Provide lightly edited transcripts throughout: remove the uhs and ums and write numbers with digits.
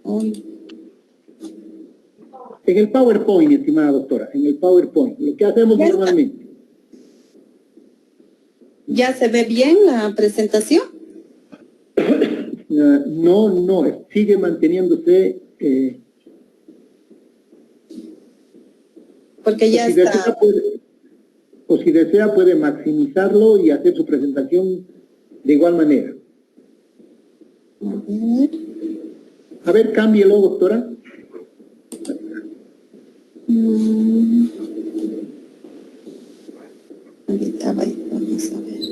Uy. En el PowerPoint, estimada doctora, en el PowerPoint, lo que hacemos normalmente. ¿Ya se ve bien la presentación? No, sigue manteniéndose. Porque ya si está. Si desea puede maximizarlo y hacer su presentación de igual manera. A ver, cámbielo, doctora. Ahorita vamos a ver.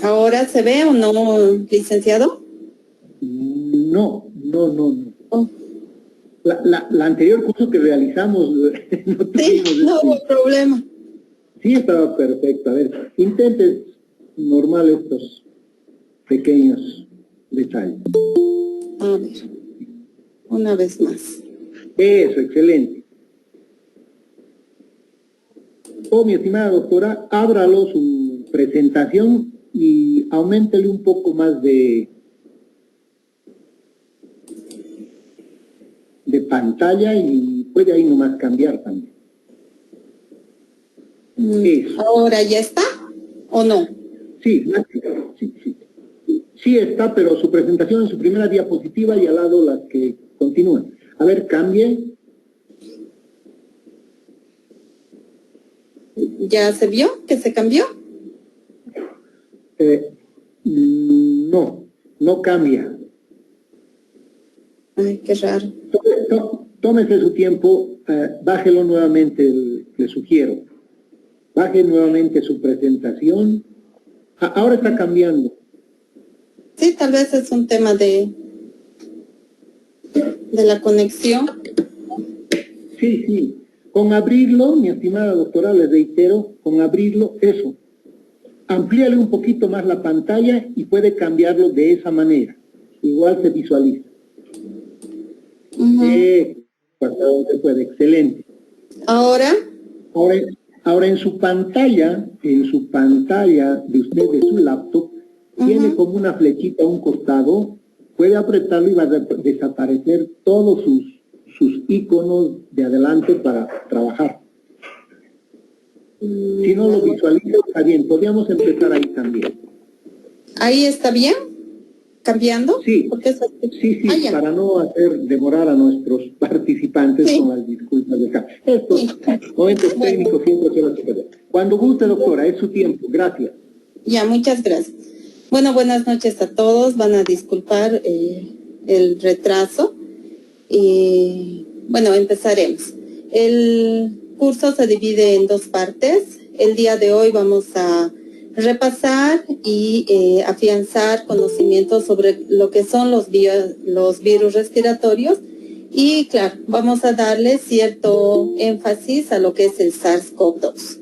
¿Ahora se ve o no, licenciado? No. Oh. La anterior curso que realizamos no tuvimos no hubo problema. Sí, estaba perfecto. A ver, intentes normal estos pequeños detalles. A ver, una vez más. Eso, excelente. Mi estimada doctora, ábralo su presentación y auméntele un poco más de pantalla y puede ahí nomás cambiar también. ¿Ahora ya está o no? Sí está, pero su presentación en su primera diapositiva y al lado las que continúan. A ver, cambie. ¿Ya se vio que se cambió? No cambia. Ay, qué raro. Tómese su tiempo, bájelo nuevamente, le sugiero. Baje nuevamente su presentación. Ahora está cambiando. Sí, tal vez es un tema de la conexión. Sí. Con abrirlo, mi estimada doctora, les reitero, con abrirlo, eso. Amplíale un poquito más la pantalla y puede cambiarlo de esa manera. Igual se visualiza. Se puede, excelente. ¿Ahora? Ahora en su pantalla de usted, de su laptop, tiene como una flechita a un costado, puede apretarlo y va a desaparecer todos sus iconos de adelante para trabajar. Si no lo visualiza, está bien, podríamos empezar ahí también. ¿Ahí está bien? ¿Cambiando? Sí, para no hacer demorar a nuestros participantes con las disculpas de acá. Estos momentos técnicos siempre se los superan. Cuando guste, doctora, es su tiempo. Gracias. Ya, muchas gracias. Bueno, buenas noches a todos. Van a disculpar el retraso. Bueno, empezaremos. El curso se divide en dos partes. El día de hoy vamos a repasar y afianzar conocimientos sobre lo que son los virus respiratorios y, claro, vamos a darle cierto énfasis a lo que es el SARS-CoV-2.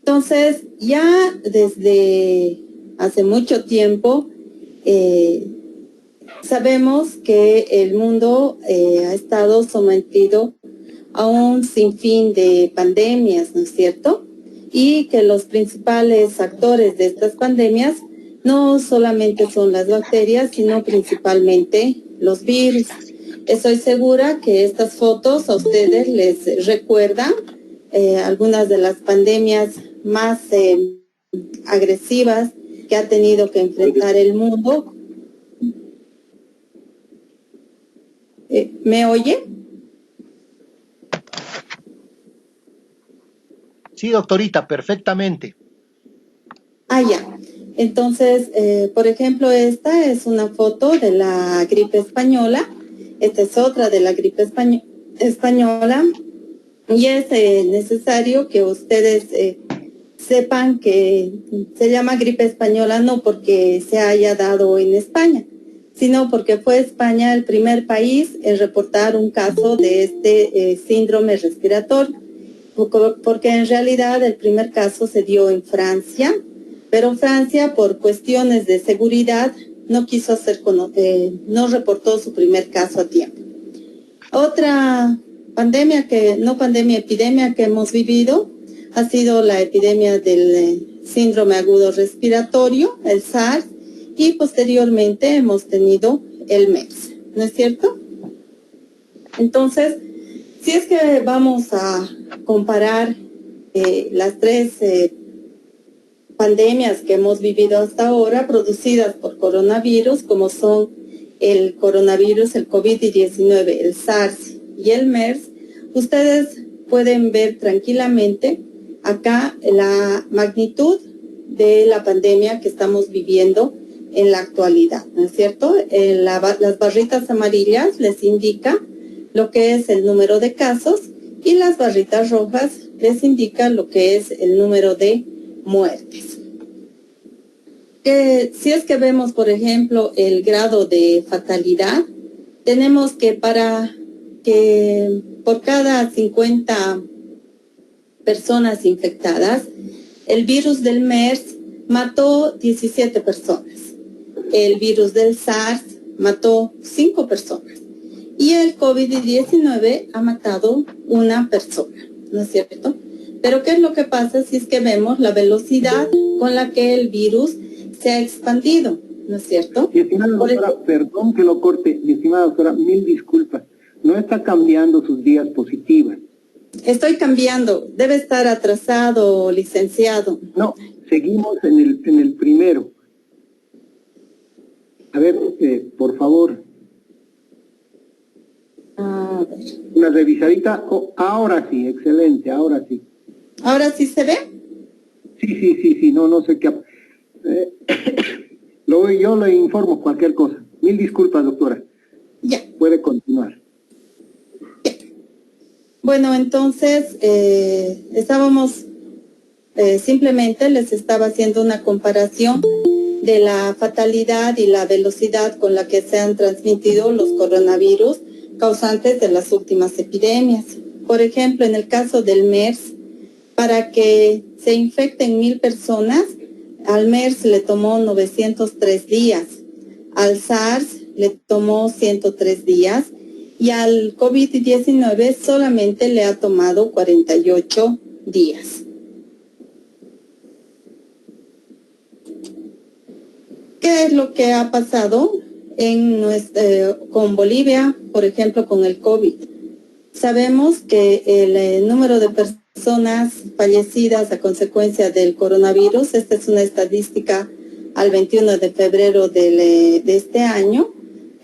Entonces, ya desde hace mucho tiempo sabemos que el mundo ha estado sometido a un sinfín de pandemias, ¿no es cierto? Y que los principales actores de estas pandemias no solamente son las bacterias, sino principalmente los virus. Estoy segura que estas fotos a ustedes les recuerdan algunas de las pandemias más agresivas que ha tenido que enfrentar el mundo. ¿Me oye? Sí, doctorita, perfectamente. Ya. Entonces, por ejemplo, esta es una foto de la gripe española. Esta es otra de la gripe española. Y es necesario que ustedes sepan que se llama gripe española no porque se haya dado en España, sino porque fue España el primer país en reportar un caso de este síndrome respiratorio. Porque en realidad el primer caso se dio en Francia, pero Francia por cuestiones de seguridad no quiso no reportó su primer caso a tiempo. Otra epidemia que hemos vivido ha sido la epidemia del síndrome agudo respiratorio, el SARS, y posteriormente hemos tenido el MERS, ¿no es cierto? Entonces, si es que vamos a comparar las tres pandemias que hemos vivido hasta ahora, producidas por coronavirus, como son el coronavirus, el COVID-19, el SARS y el MERS, ustedes pueden ver tranquilamente acá la magnitud de la pandemia que estamos viviendo en la actualidad, ¿no es cierto? Las barritas amarillas les indica lo que es el número de casos y las barritas rojas les indica lo que es el número de muertes. Si es que vemos, por ejemplo, el grado de fatalidad, tenemos que por cada 50 personas infectadas, el virus del MERS mató 17 personas. El virus del SARS mató 5 personas. Y el COVID-19 ha matado 1 persona, ¿no es cierto? Pero ¿qué es lo que pasa si es que vemos la velocidad con la que el virus se ha expandido, ¿no es cierto? Mi estimada doctora, perdón que lo corte, mi estimada doctora, mil disculpas. No está cambiando sus días positivas. Estoy cambiando, debe estar atrasado, licenciado. No, seguimos en el primero. A ver, por favor. A ver. Una revisadita. Oh, ahora sí, excelente, ahora sí. ¿Ahora sí se ve? Sí, no sé qué. Yo le informo cualquier cosa. Mil disculpas, doctora. Ya. Puede continuar. Ya. Bueno, entonces, simplemente les estaba haciendo una comparación de la fatalidad y la velocidad con la que se han transmitido los coronavirus causantes de las últimas epidemias. Por ejemplo, en el caso del MERS, para que se infecten 1,000 personas, al MERS le tomó 903 días, al SARS le tomó 103 días y al COVID-19 solamente le ha tomado 48 días. ¿Qué es lo que ha pasado con Bolivia, por ejemplo, con el COVID? Sabemos que el número de personas fallecidas a consecuencia del coronavirus, esta es una estadística al 21 de febrero de este año,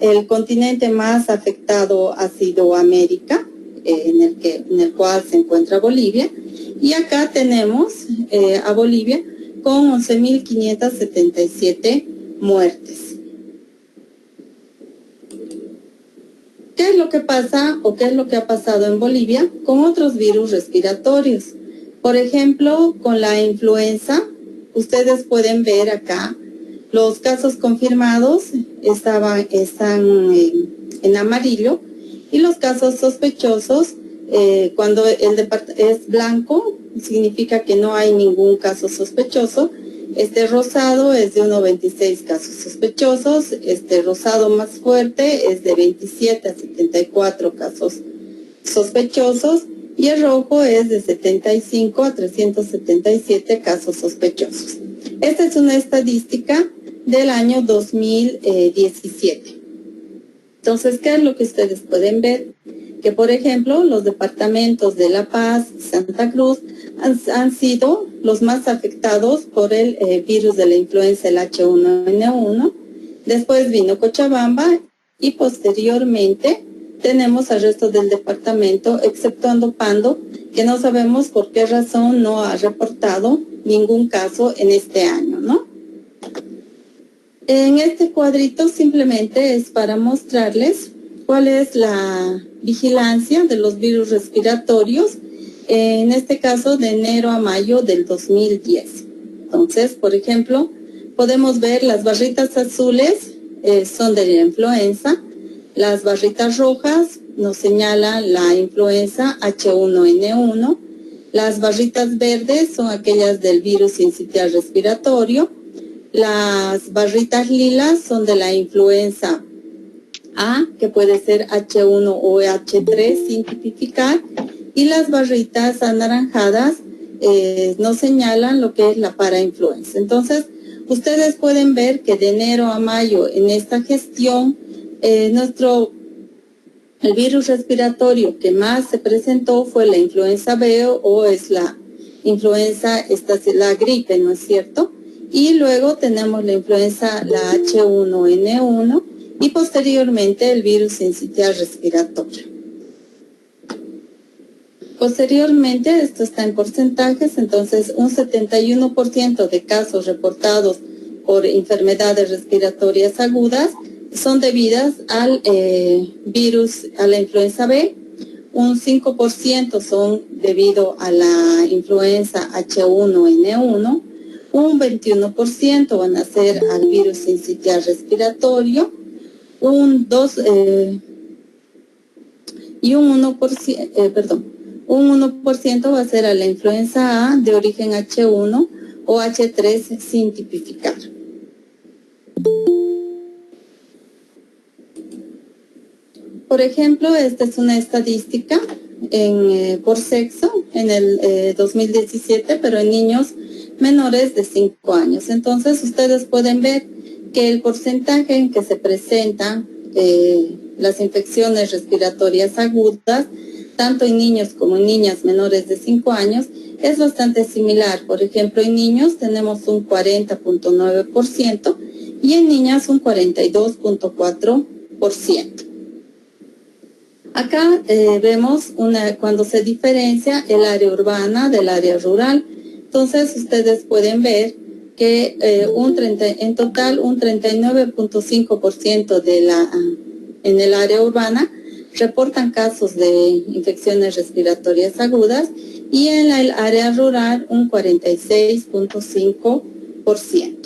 el continente más afectado ha sido América, en el cual se encuentra Bolivia, y acá tenemos a Bolivia con 11.577 muertes. ¿Qué es lo que pasa o qué es lo que ha pasado en Bolivia con otros virus respiratorios? Por ejemplo, con la influenza, ustedes pueden ver acá los casos confirmados están en amarillo y los casos sospechosos, cuando es blanco, significa que no hay ningún caso sospechoso. Este rosado es de 1,26 casos sospechosos, este rosado más fuerte es de 27 a 74 casos sospechosos y el rojo es de 75 a 377 casos sospechosos. Esta es una estadística del año 2017. Entonces, ¿qué es lo que ustedes pueden ver? Que, por ejemplo, los departamentos de La Paz, Santa Cruz, han sido los más afectados por el virus de la influenza, el H1N1. Después vino Cochabamba y posteriormente tenemos al resto del departamento, exceptuando Pando, que no sabemos por qué razón no ha reportado ningún caso en este año, ¿no? En este cuadrito simplemente es para mostrarles cuál es la vigilancia de los virus respiratorios, en este caso de enero a mayo del 2010. Entonces, por ejemplo, podemos ver las barritas azules son de la influenza, las barritas rojas nos señalan la influenza H1N1, las barritas verdes son aquellas del virus sincitial respiratorio, las barritas lilas son de la influenza A, que puede ser H1 o H3 sin tipificar, y las barritas anaranjadas nos señalan lo que es la parainfluenza. Entonces, ustedes pueden ver que de enero a mayo en esta gestión, el virus respiratorio que más se presentó fue la influenza B o es la influenza, la gripe, ¿no es cierto? Y luego tenemos la influenza, la H1N1 y posteriormente el virus sincitial respiratorio. Posteriormente, esto está en porcentajes, entonces un 71% de casos reportados por enfermedades respiratorias agudas son debidas al virus, a la influenza B, un 5% son debido a la influenza H1N1, un 21% van a ser al virus sincitial respiratorio, un 1% va a ser a la influenza A de origen H1 o H3 sin tipificar. Por ejemplo, esta es una estadística por sexo en el 2017, pero en niños menores de 5 años. Entonces, ustedes pueden ver que el porcentaje en que se presentan las infecciones respiratorias agudas, tanto en niños como en niñas menores de 5 años, es bastante similar. Por ejemplo, en niños tenemos un 40.9% y en niñas un 42.4%. Acá vemos cuando se diferencia el área urbana del área rural. Entonces, ustedes pueden ver que en total un 39.5% en el área urbana reportan casos de infecciones respiratorias agudas y en el área rural un 46.5%.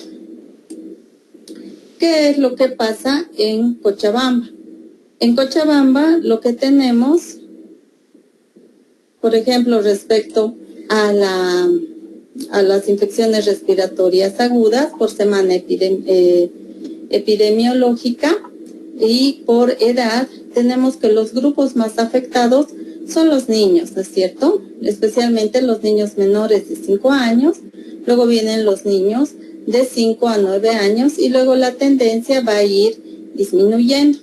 ¿Qué es lo que pasa en Cochabamba? En Cochabamba lo que tenemos, por ejemplo, respecto a las infecciones respiratorias agudas por semana epidemiológica y por edad, tenemos que los grupos más afectados son los niños, ¿no es cierto? Especialmente los niños menores de 5 años, luego vienen los niños de 5 a 9 años y luego la tendencia va a ir disminuyendo.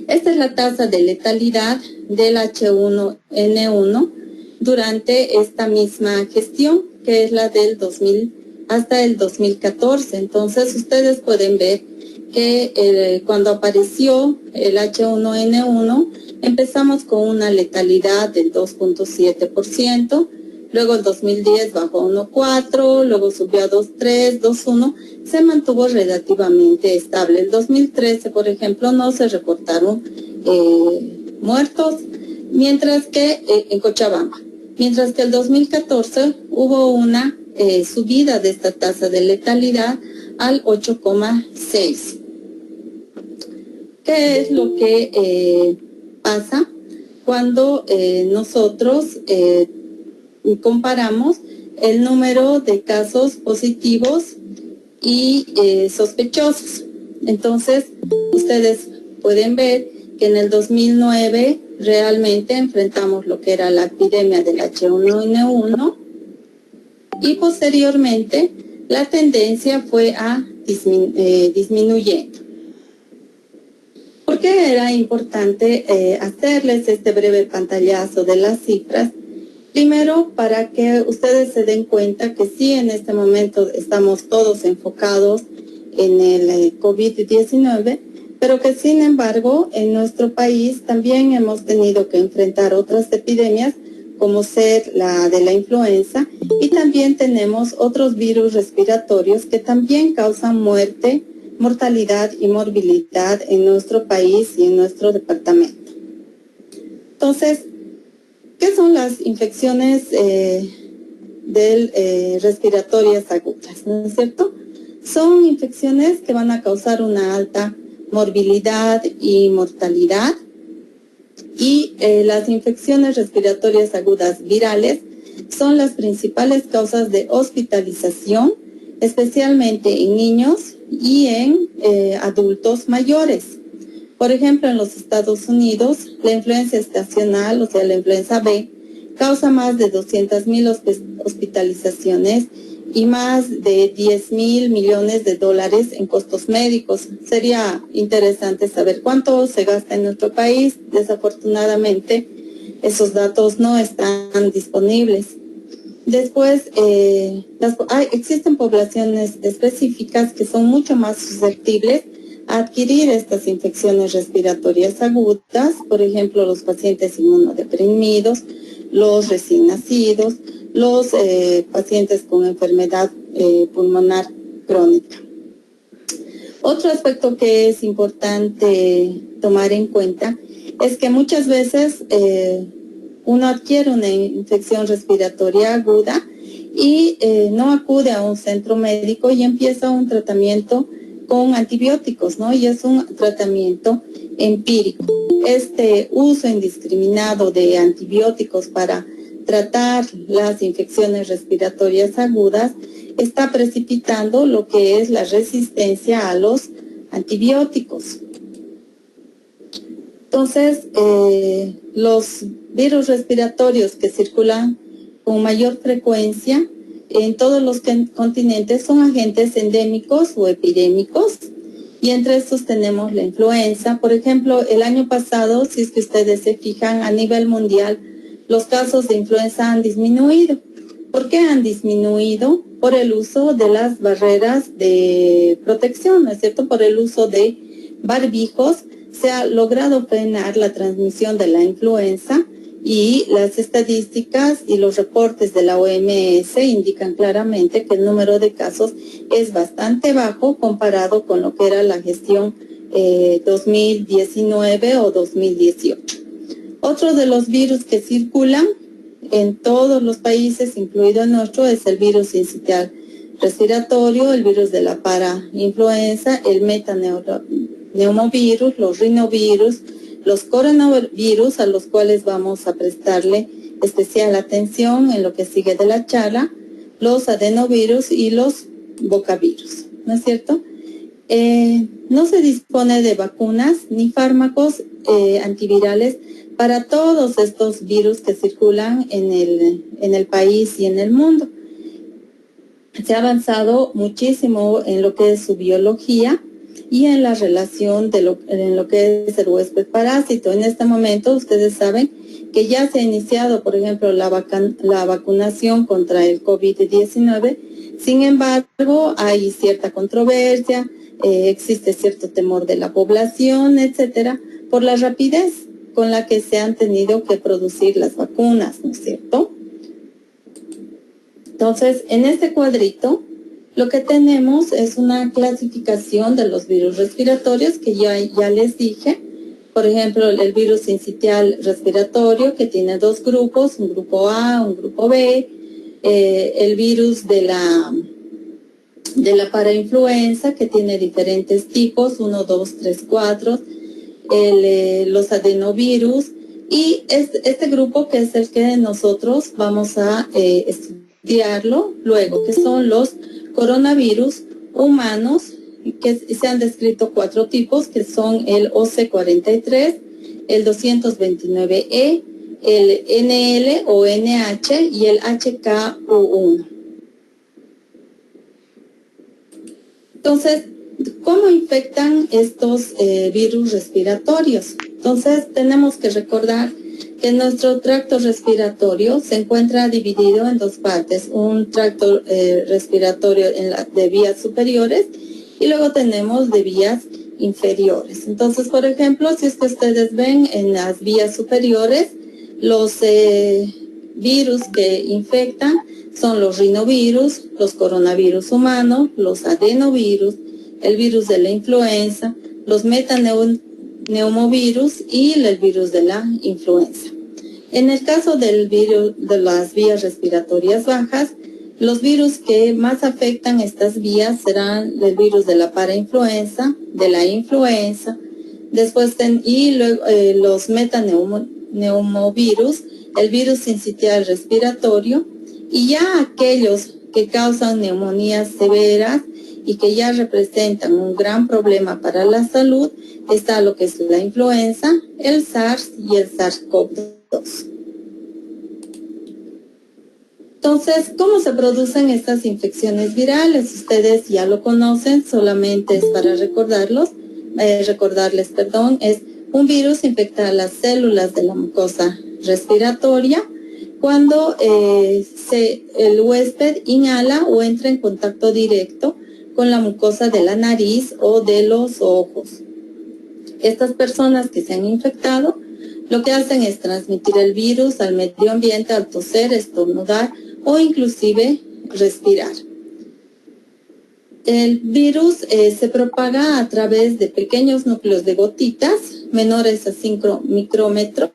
Esta es la tasa de letalidad del H1N1 durante esta misma gestión, que es la del 2000 hasta el 2014. Entonces, ustedes pueden ver que cuando apareció el H1N1, empezamos con una letalidad del 2.7%, luego el 2010 bajó a 1.4%, luego subió a 2.3%, 2.1%, se mantuvo relativamente estable. El 2013, por ejemplo, no se reportaron muertos, mientras que en Cochabamba, mientras que el 2014 hubo una subida de esta tasa de letalidad al 8.6%. ¿Qué es lo que pasa cuando nosotros comparamos el número de casos positivos y sospechosos? Entonces, ustedes pueden ver que en el 2009 realmente enfrentamos lo que era la epidemia del H1N1 y posteriormente la tendencia fue a disminuyendo. ¿Por qué era importante hacerles este breve pantallazo de las cifras? Primero, para que ustedes se den cuenta que sí, en este momento estamos todos enfocados en el COVID-19, pero que sin embargo en nuestro país también hemos tenido que enfrentar otras epidemias como ser la de la influenza y también tenemos otros virus respiratorios que también causan muerte, mortalidad y morbilidad en nuestro país y en nuestro departamento. Entonces, ¿qué son las infecciones respiratorias agudas? ¿No es cierto? Son infecciones que van a causar una alta morbilidad y mortalidad. Y las infecciones respiratorias agudas virales son las principales causas de hospitalización, especialmente en niños y en adultos mayores. Por ejemplo, en los Estados Unidos, la influenza estacional, o sea, la influenza B, causa más de 200.000 hospitalizaciones y más de 10.000 millones de dólares en costos médicos. Sería interesante saber cuánto se gasta en nuestro país. Desafortunadamente, esos datos no están disponibles. Después, existen poblaciones específicas que son mucho más susceptibles a adquirir estas infecciones respiratorias agudas, por ejemplo, los pacientes inmunodeprimidos, los recién nacidos, los pacientes con enfermedad pulmonar crónica. Otro aspecto que es importante tomar en cuenta es que muchas veces uno adquiere una infección respiratoria aguda y no acude a un centro médico y empieza un tratamiento con antibióticos, ¿no? Y es un tratamiento empírico. Este uso indiscriminado de antibióticos para tratar las infecciones respiratorias agudas está precipitando lo que es la resistencia a los antibióticos. Entonces, los virus respiratorios que circulan con mayor frecuencia en todos los continentes son agentes endémicos o epidémicos, y entre estos tenemos la influenza. Por ejemplo, el año pasado, si es que ustedes se fijan, a nivel mundial, los casos de influenza han disminuido. ¿Por qué han disminuido? Por el uso de las barreras de protección, ¿no es cierto? Por el uso de barbijos se ha logrado frenar la transmisión de la influenza, y las estadísticas y los reportes de la OMS indican claramente que el número de casos es bastante bajo comparado con lo que era la gestión 2019 o 2018. Otro de los virus que circulan en todos los países, incluido el nuestro, es el virus sincitial respiratorio, el virus de la parainfluenza, el metaneumovirus, los rinovirus, los coronavirus, a los cuales vamos a prestarle especial atención en lo que sigue de la charla, los adenovirus y los bocavirus, ¿no es cierto? No se dispone de vacunas ni fármacos antivirales para todos estos virus que circulan en el país y en el mundo. Se ha avanzado muchísimo en lo que es su biología y en la relación en lo que es el huésped parásito. En este momento ustedes saben que ya se ha iniciado, por ejemplo, la vacunación contra el COVID-19. Sin embargo, hay cierta controversia, existe cierto temor de la población, etcétera, por la rapidez con la que se han tenido que producir las vacunas, ¿no es cierto? Entonces, en este cuadrito, lo que tenemos es una clasificación de los virus respiratorios que ya les dije. Por ejemplo, el virus sincitial respiratorio, que tiene dos grupos, un grupo A, un grupo B. El virus de la parainfluenza, que tiene diferentes tipos, 1, 2, 3, 4. Los adenovirus. Y este grupo, que es el que nosotros vamos a estudiarlo luego, que son los coronavirus humanos, que se han descrito 4 tipos, que son el OC43, el 229E, el NL o NH y el HKU1. Entonces, ¿cómo infectan estos virus respiratorios? Entonces, tenemos que recordar que nuestro tracto respiratorio se encuentra dividido en dos partes, un tracto respiratorio de vías superiores y luego tenemos de vías inferiores. Entonces, por ejemplo, si es que ustedes ven en las vías superiores, los virus que infectan son los rinovirus, los coronavirus humanos, los adenovirus, el virus de la influenza, los metaneumovirus y el virus de la influenza. En el caso del virus de las vías respiratorias bajas, los virus que más afectan estas vías serán el virus de la parainfluenza, de la influenza, después los metaneumovirus, el virus sincitial respiratorio, y ya aquellos que causan neumonías severas y que ya representan un gran problema para la salud, está lo que es la influenza, el SARS y el SARS-CoV-2. Entonces, ¿cómo se producen estas infecciones virales? Ustedes ya lo conocen, solamente es para recordarles, es un virus infecta las células de la mucosa respiratoria cuando el huésped inhala o entra en contacto directo con la mucosa de la nariz o de los ojos. Estas personas que se han infectado lo que hacen es transmitir el virus al medio ambiente al toser, estornudar o inclusive respirar. El virus se propaga a través de pequeños núcleos de gotitas menores a 5 micrómetros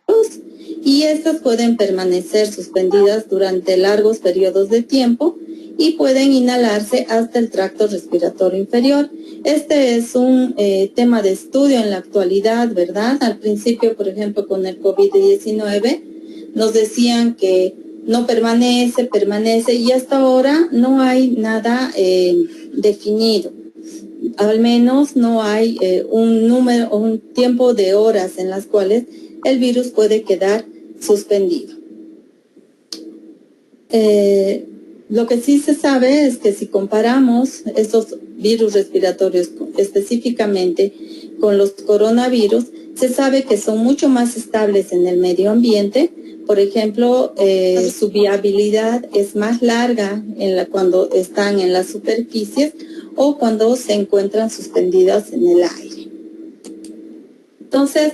y estas pueden permanecer suspendidas durante largos periodos de tiempo y pueden inhalarse hasta el tracto respiratorio inferior. Este es un tema de estudio en la actualidad, ¿verdad? Al principio, por ejemplo, con el COVID-19, nos decían que no permanece y hasta ahora no hay nada definido. Al menos no hay un tiempo de horas en las cuales el virus puede quedar suspendido. Lo que sí se sabe es que si comparamos estos virus respiratorios específicamente con los coronavirus, se sabe que son mucho más estables en el medio ambiente. Por ejemplo, su viabilidad es más larga cuando están en las superficies o cuando se encuentran suspendidas en el aire. Entonces,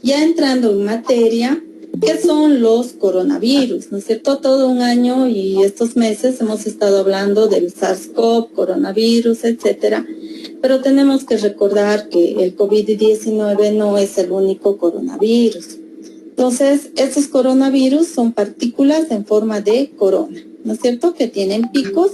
ya entrando en materia, ¿qué son los coronavirus? ¿No es cierto? Todo un año y estos meses hemos estado hablando del SARS-CoV, coronavirus, etcétera. Pero tenemos que recordar que el COVID-19 no es el único coronavirus. Entonces, estos coronavirus son partículas en forma de corona, ¿no es cierto? Que tienen picos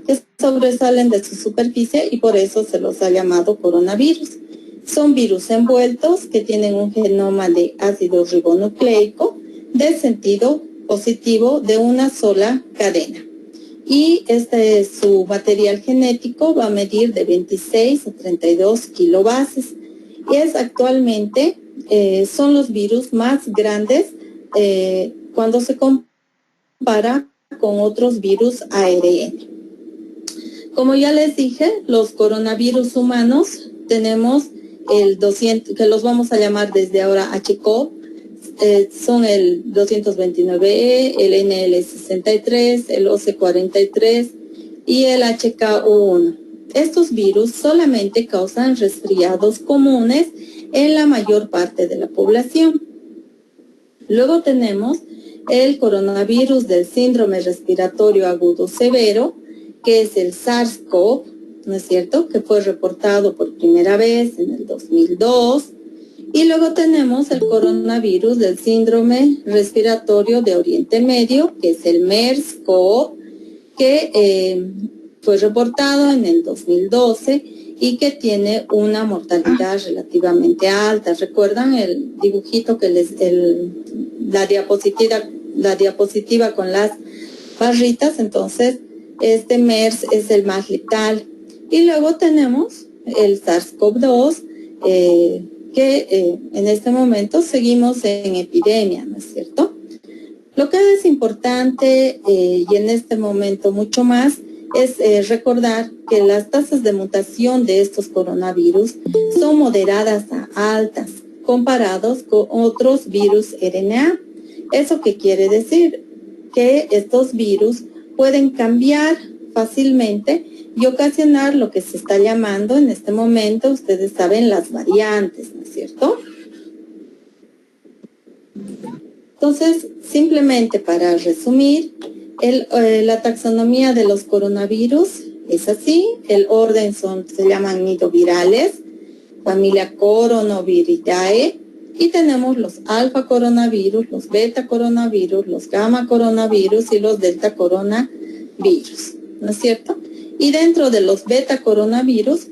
que sobresalen de su superficie y por eso se los ha llamado coronavirus. Son virus envueltos que tienen un genoma de ácido ribonucleico de sentido positivo de una sola cadena. Y su material genético va a medir de 26 a 32 kilobases. Y actualmente son los virus más grandes cuando se compara con otros virus ARN. Como ya les dije, los coronavirus humanos tenemos el 200, que los vamos a llamar desde ahora HCOV, son el 229E, el NL63, el OC43 y el HKU1. Estos virus solamente causan resfriados comunes en la mayor parte de la población. Luego tenemos el coronavirus del síndrome respiratorio agudo severo, que es el SARS-CoV, ¿no es cierto?, que fue reportado por primera vez en el 2002. Y luego tenemos el coronavirus del síndrome respiratorio de Oriente Medio, que es el MERS-CoV, que fue reportado en el 2012 y que tiene una mortalidad relativamente alta. ¿Recuerdan el dibujito que la diapositiva con las barritas? Entonces, este MERS es el más letal. Y luego tenemos el SARS-CoV-2, que en este momento seguimos en epidemia, ¿no es cierto? Lo que es importante y en este momento mucho más es recordar que las tasas de mutación de estos coronavirus son moderadas a altas comparados con otros virus RNA. ¿Eso qué quiere decir? Que estos virus pueden cambiar fácilmente y ocasionar lo que se está llamando en este momento, ustedes saben, las variantes, ¿no es cierto? Entonces, simplemente para resumir, la taxonomía de los coronavirus es así. El orden se llaman nidovirales, familia Coronaviridae, y tenemos los alfa coronavirus, los beta coronavirus, los gamma coronavirus y los delta coronavirus, ¿no es cierto? Y dentro de los beta coronavirus,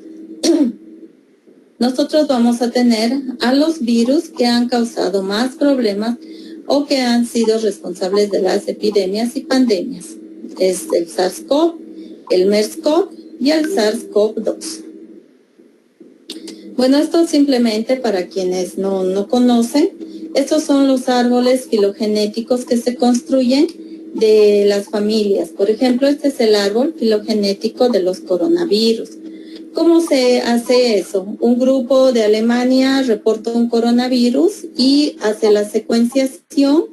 nosotros vamos a tener a los virus que han causado más problemas o que han sido responsables de las epidemias y pandemias. Es el SARS-CoV, el MERS-CoV y el SARS-CoV-2. Bueno, esto simplemente para quienes no conocen, estos son los árboles filogenéticos que se construyen de las familias. Por ejemplo, este es el árbol filogenético de los coronavirus. ¿Cómo se hace eso? Un grupo de Alemania reporta un coronavirus y hace la secuenciación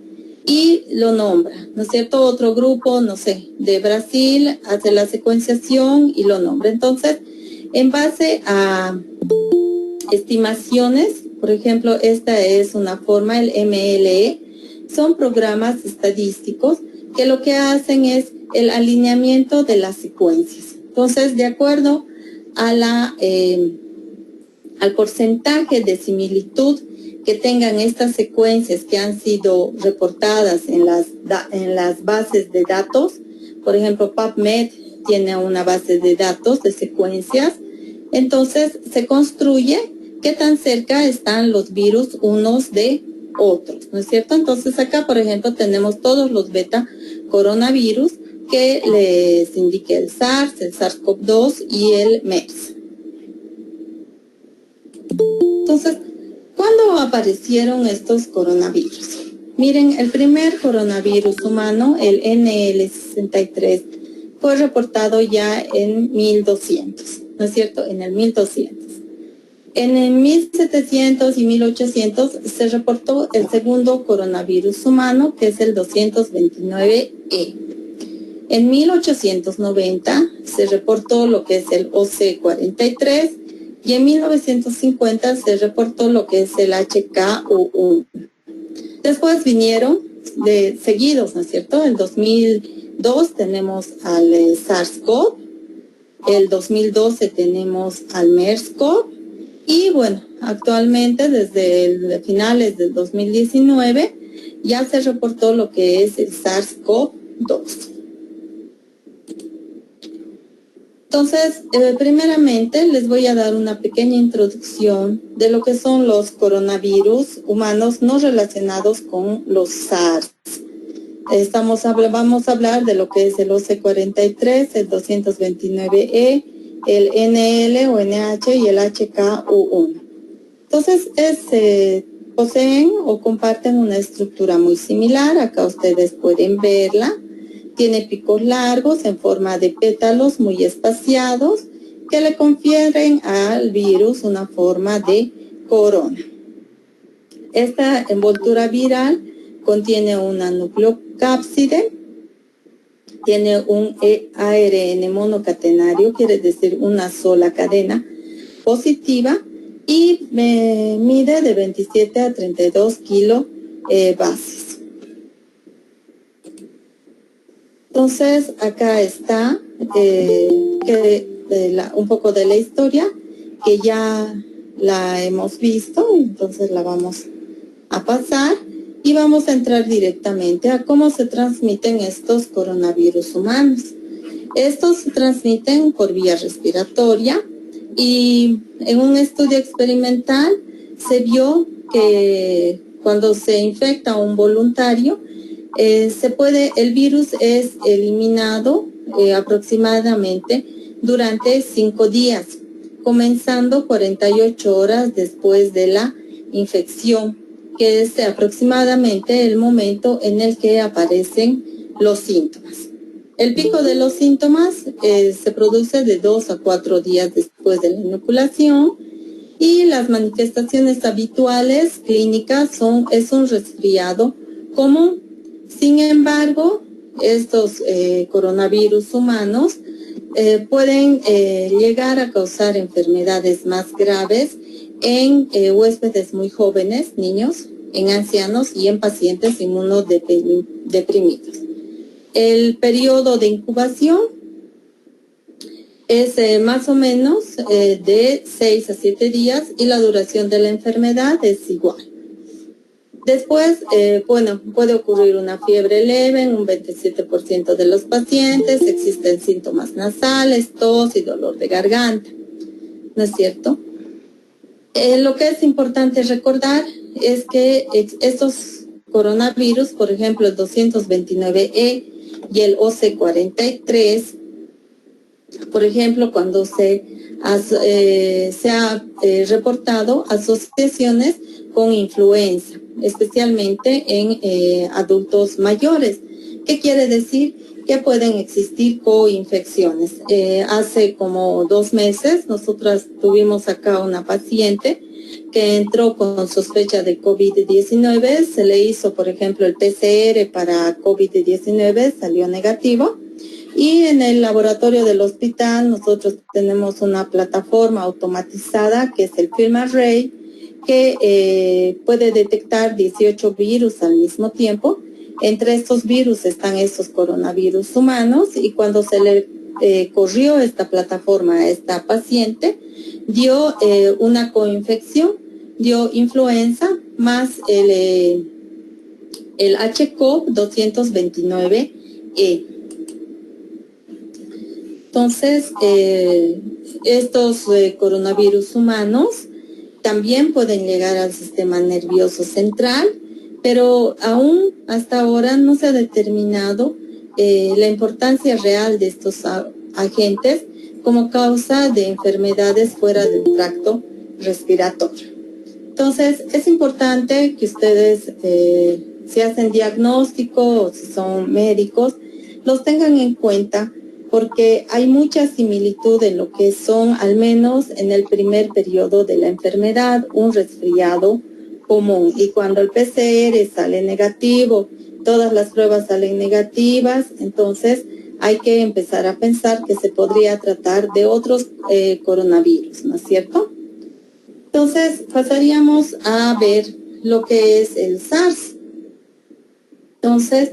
y lo nombra, ¿no es cierto? Otro grupo, no sé, de Brasil hace la secuenciación y lo nombra. Entonces, en base a estimaciones, por ejemplo, esta es una forma, el MLE, son programas estadísticos que lo que hacen es el alineamiento de las secuencias. Entonces, de acuerdo a al porcentaje de similitud que tengan estas secuencias que han sido reportadas en las bases de datos, por ejemplo, PubMed tiene una base de datos de secuencias, entonces se construye qué tan cerca están los virus unos de otros, ¿no es cierto? Entonces acá, por ejemplo, tenemos todos los beta coronavirus que les indique el SARS, el SARS-CoV-2 y el MERS. Entonces, ¿cuándo aparecieron estos coronavirus? Miren, el primer coronavirus humano, el NL63, fue reportado ya en 1200, ¿no es cierto? En el 1200. En el 1700 y 1800 se reportó el segundo coronavirus humano, que es el 229E. En 1890 se reportó lo que es el OC43 y en 1950 se reportó lo que es el HKU1. Después vinieron seguidos, ¿no es cierto? En 2002 tenemos al SARS-CoV, el 2012 tenemos al MERS-CoV y bueno, actualmente desde finales del 2019 ya se reportó lo que es el SARS-CoV-2. Entonces, primeramente les voy a dar una pequeña introducción de lo que son los coronavirus humanos no relacionados con los SARS. Vamos a hablar de lo que es el OC43, el 229E, el NL o NH y el HKU1. Entonces, poseen o comparten una estructura muy similar. Acá ustedes pueden verla. Tiene picos largos en forma de pétalos muy espaciados que le confieren al virus una forma de corona. Esta envoltura viral contiene una nucleocápside, tiene un ARN monocatenario, quiere decir una sola cadena positiva, y mide de 27 a 32 kilobases. Entonces, acá está un poco de la historia, que ya la hemos visto, entonces la vamos a pasar y vamos a entrar directamente a cómo se transmiten estos coronavirus humanos. Estos se transmiten por vía respiratoria y en un estudio experimental se vio que cuando se infecta a un voluntario, el virus es eliminado aproximadamente durante 5 días, comenzando 48 horas después de la infección, que es aproximadamente el momento en el que aparecen los síntomas. El pico de los síntomas se produce de 2 a 4 días después de la inoculación y las manifestaciones habituales clínicas es un resfriado común. Sin embargo, estos coronavirus humanos pueden llegar a causar enfermedades más graves en huéspedes muy jóvenes, niños, en ancianos y en pacientes inmunodeprimidos. El periodo de incubación es más o menos de 6 a 7 días y la duración de la enfermedad es igual. Después, puede ocurrir una fiebre leve en un 27% de los pacientes, existen síntomas nasales, tos y dolor de garganta, ¿no es cierto? Lo que es importante recordar es que estos coronavirus, por ejemplo el 229E y el OC43, por ejemplo, cuando se ha reportado asociaciones con influenza, especialmente en adultos mayores, ¿Qué quiere decir? Que pueden existir coinfecciones. Hace como 2 meses nosotras tuvimos acá una paciente que entró con sospecha de COVID-19, se le hizo, por ejemplo, el PCR para COVID-19, salió negativo, y en el laboratorio del hospital nosotros tenemos una plataforma automatizada que es el FilmArray, que puede detectar 18 virus al mismo tiempo. Entre estos virus están estos coronavirus humanos, y cuando se le corrió esta plataforma a esta paciente, dio una coinfección, dio influenza más el HCOV 229E. Entonces, estos coronavirus humanos también pueden llegar al sistema nervioso central, pero aún hasta ahora no se ha determinado la importancia real de estos agentes como causa de enfermedades fuera del tracto respiratorio. Entonces, es importante que ustedes, si hacen diagnóstico o si son médicos, los tengan en cuenta, porque hay mucha similitud en lo que son, al menos en el primer periodo de la enfermedad, un resfriado común. Y cuando el PCR sale negativo, todas las pruebas salen negativas, entonces hay que empezar a pensar que se podría tratar de otros coronavirus, ¿no es cierto? Entonces pasaríamos a ver lo que es el SARS. Entonces,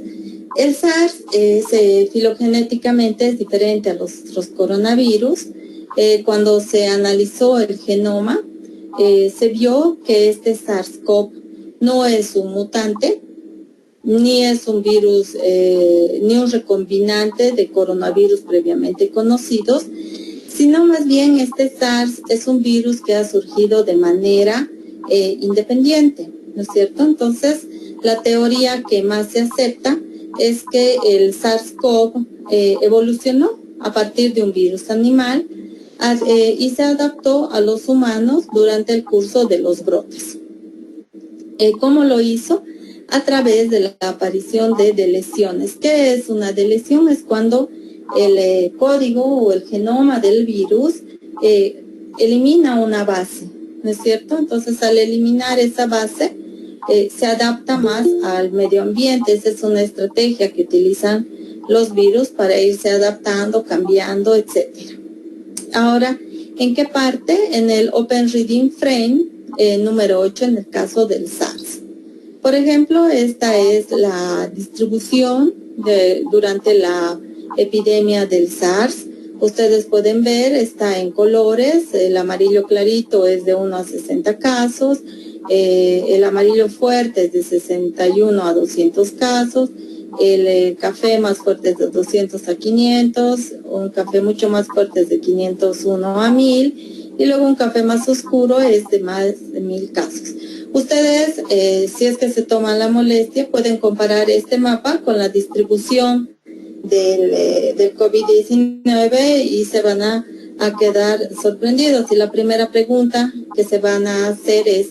el SARS filogenéticamente es diferente a los otros coronavirus. Cuando se analizó el genoma, se vio que este SARS-CoV no es un mutante, ni es un virus, ni un recombinante de coronavirus previamente conocidos, sino más bien este SARS es un virus que ha surgido de manera independiente, ¿no es cierto? Entonces, la teoría que más se acepta es que el SARS-CoV evolucionó a partir de un virus animal y se adaptó a los humanos durante el curso de los brotes. ¿Cómo lo hizo? A través de la aparición de deleciones. ¿Qué es una delesión? Es cuando el código o el genoma del virus elimina una base, ¿no es cierto? Entonces, al eliminar esa base, se adapta más al medio ambiente. Esa es una estrategia que utilizan los virus para irse adaptando, cambiando, etcétera. Ahora, ¿en qué parte? En el Open Reading Frame número 8 en el caso del SARS. Por ejemplo, esta es la distribución durante la epidemia del SARS. Ustedes pueden ver, está en colores. El amarillo clarito es de 1 a 60 casos. El amarillo fuerte es de 61 a 200 casos, el café más fuerte es de 200 a 500, un café mucho más fuerte es de 501 a 1000, y luego un café más oscuro es de más de 1000 casos. Ustedes, si es que se toman la molestia, pueden comparar este mapa con la distribución del COVID-19 y se van a quedar sorprendidos. Y la primera pregunta que se van a hacer es,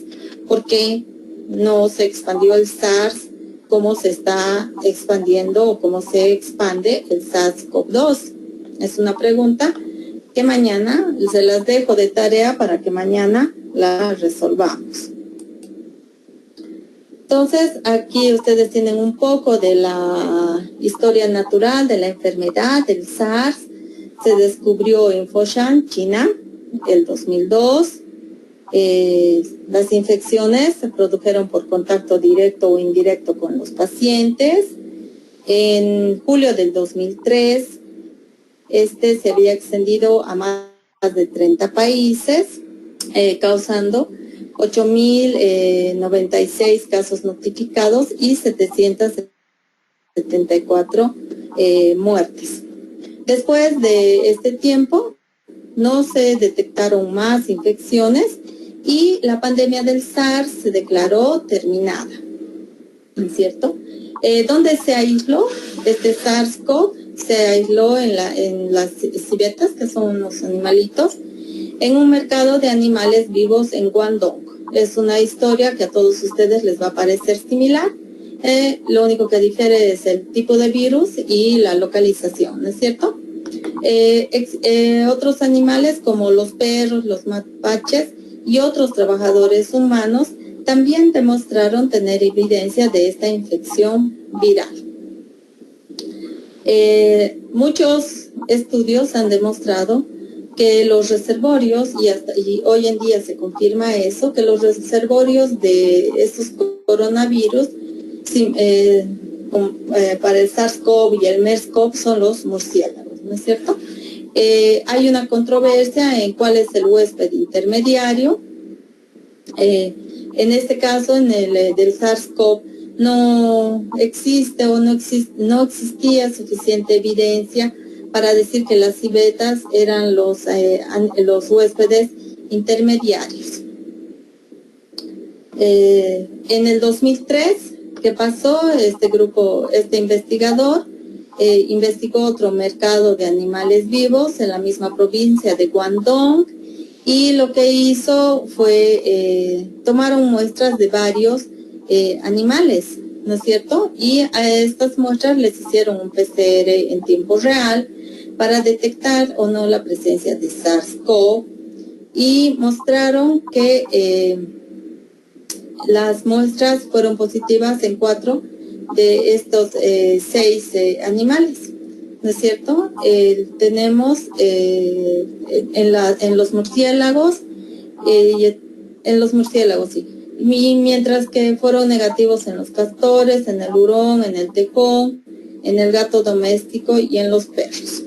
¿por qué no se expandió el SARS? ¿Cómo se está expandiendo o cómo se expande el SARS-CoV-2? Es una pregunta que mañana se las dejo de tarea para que mañana la resolvamos. Entonces, aquí ustedes tienen un poco de la historia natural de la enfermedad del SARS. Se descubrió en Foshan, China, el 2002. Las infecciones se produjeron por contacto directo o indirecto con los pacientes. En julio del 2003, se había extendido a más de 30 países, causando 8.096 casos notificados y 774 muertes. Después de este tiempo, no se detectaron más infecciones y la pandemia del SARS se declaró terminada, ¿no es cierto? ¿Dónde se aisló este SARS-CoV? Se aisló en las civetas, que son unos animalitos, en un mercado de animales vivos en Guangdong. Es una historia que a todos ustedes les va a parecer similar. Lo único que difiere es el tipo de virus y la localización, ¿no es cierto? Otros animales como los perros, los mapaches y otros trabajadores humanos también demostraron tener evidencia de esta infección viral. Muchos estudios han demostrado que los reservorios, y hoy en día se confirma eso, que los reservorios de estos coronavirus para el SARS-CoV y el MERS-CoV son los murciélagos, ¿no es cierto? Hay una controversia en cuál es el huésped intermediario. En este caso, en el del SARS-CoV, no existe o no existía suficiente evidencia para decir que las civetas eran los huéspedes intermediarios. En el 2003, ¿qué pasó? Este investigador investigó otro mercado de animales vivos en la misma provincia de Guangdong, y lo que hizo fue tomaron muestras de varios animales, ¿no es cierto? Y a estas muestras les hicieron un PCR en tiempo real para detectar o no la presencia de SARS-CoV, y mostraron que las muestras fueron positivas en 4 de estos 6 animales, ¿no es cierto? Tenemos en los murciélagos, sí, y mientras que fueron negativos en los castores, en el hurón, en el tejón, en el gato doméstico y en los perros.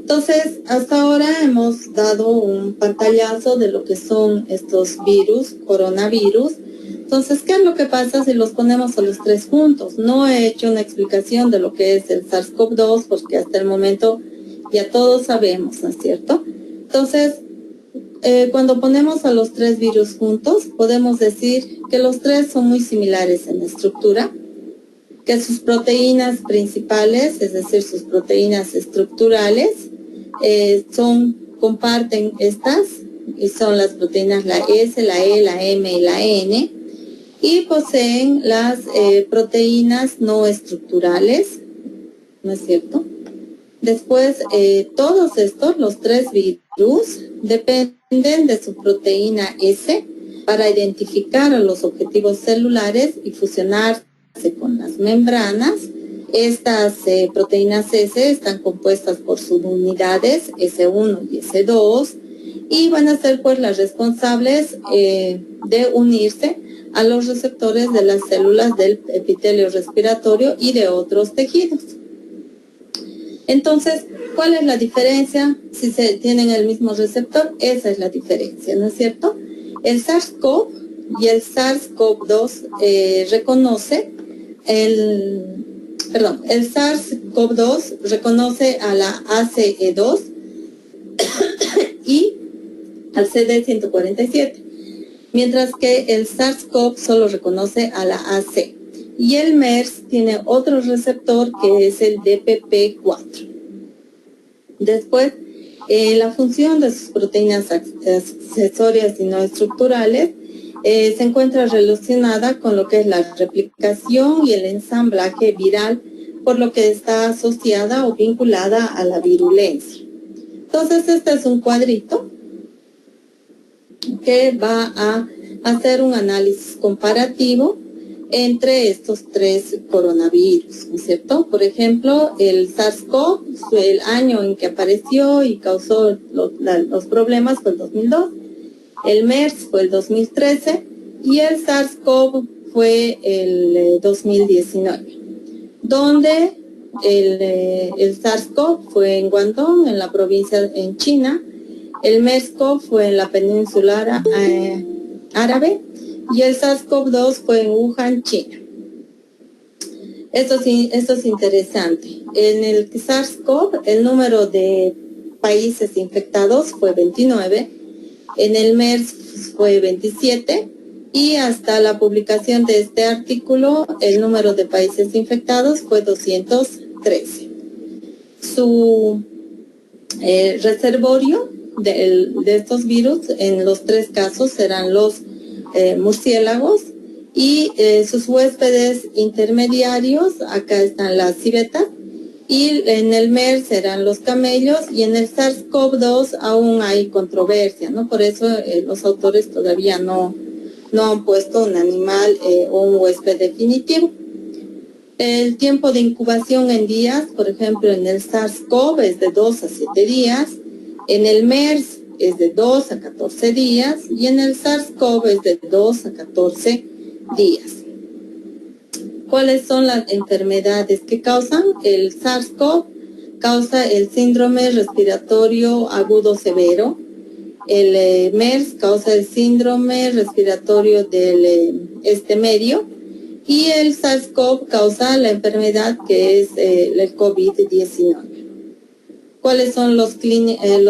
Entonces, hasta ahora hemos dado un pantallazo de lo que son estos virus, coronavirus. Entonces, ¿qué es lo que pasa si los ponemos a los 3 juntos? No he hecho una explicación de lo que es el SARS-CoV-2, porque hasta el momento ya todos sabemos, ¿no es cierto? Entonces, cuando ponemos a los 3 virus juntos, podemos decir que los 3 son muy similares en estructura, que sus proteínas principales, es decir, sus proteínas estructurales, comparten estas, y son las proteínas la S, la E, la M y la N, y poseen las proteínas no estructurales, ¿no es cierto? Después, todos estos, los 3 virus, dependen de su proteína S para identificar a los objetivos celulares y fusionarse con las membranas. Estas proteínas S están compuestas por subunidades S1 y S2, y van a ser pues las responsables de unirse a los receptores de las células del epitelio respiratorio y de otros tejidos. Entonces, ¿cuál es la diferencia si se tienen el mismo receptor? Esa es la diferencia, ¿no es cierto? El SARS-CoV y el SARS-CoV-2 el SARS-CoV-2 reconoce a la ACE2 y al CD147, mientras que el SARS-CoV solo reconoce a la AC. Y el MERS tiene otro receptor que es el DPP4. Después, la función de sus proteínas accesorias y no estructurales se encuentra relacionada con lo que es la replicación y el ensamblaje viral, por lo que está asociada o vinculada a la virulencia. Entonces, este es un cuadrito que va a hacer un análisis comparativo entre estos 3 coronavirus, ¿no es cierto? Por ejemplo, el SARS-CoV, el año en que apareció y causó los problemas fue el 2002, el MERS fue el 2013 y el SARS-CoV fue el 2019, donde el SARS-CoV fue en Guangdong, en la provincia en China, el MERS-CoV fue en la península árabe, y el SARS-CoV-2 fue en Wuhan, China. Esto es interesante. En el SARS-CoV, el número de países infectados fue 29, en el MERS fue 27, y hasta la publicación de este artículo, el número de países infectados fue 213. Su reservorio de estos virus, en los 3 casos, serán los murciélagos, y sus huéspedes intermediarios, acá están las civetas, y en el MERS serán los camellos, y en el SARS-CoV-2 aún hay controversia, ¿no? Por eso los autores todavía no han puesto un animal o un huésped definitivo. El tiempo de incubación en días, por ejemplo, en el SARS-CoV es de 2 a 7 días, en el MERS es de 2 a 14 días, y en el SARS-CoV es de 2 a 14 días. ¿Cuáles son las enfermedades que causan? El SARS-CoV causa el síndrome respiratorio agudo severo. El MERS causa el síndrome respiratorio del medio. Y el SARS-CoV causa la enfermedad que es el COVID-19. ¿Cuáles son los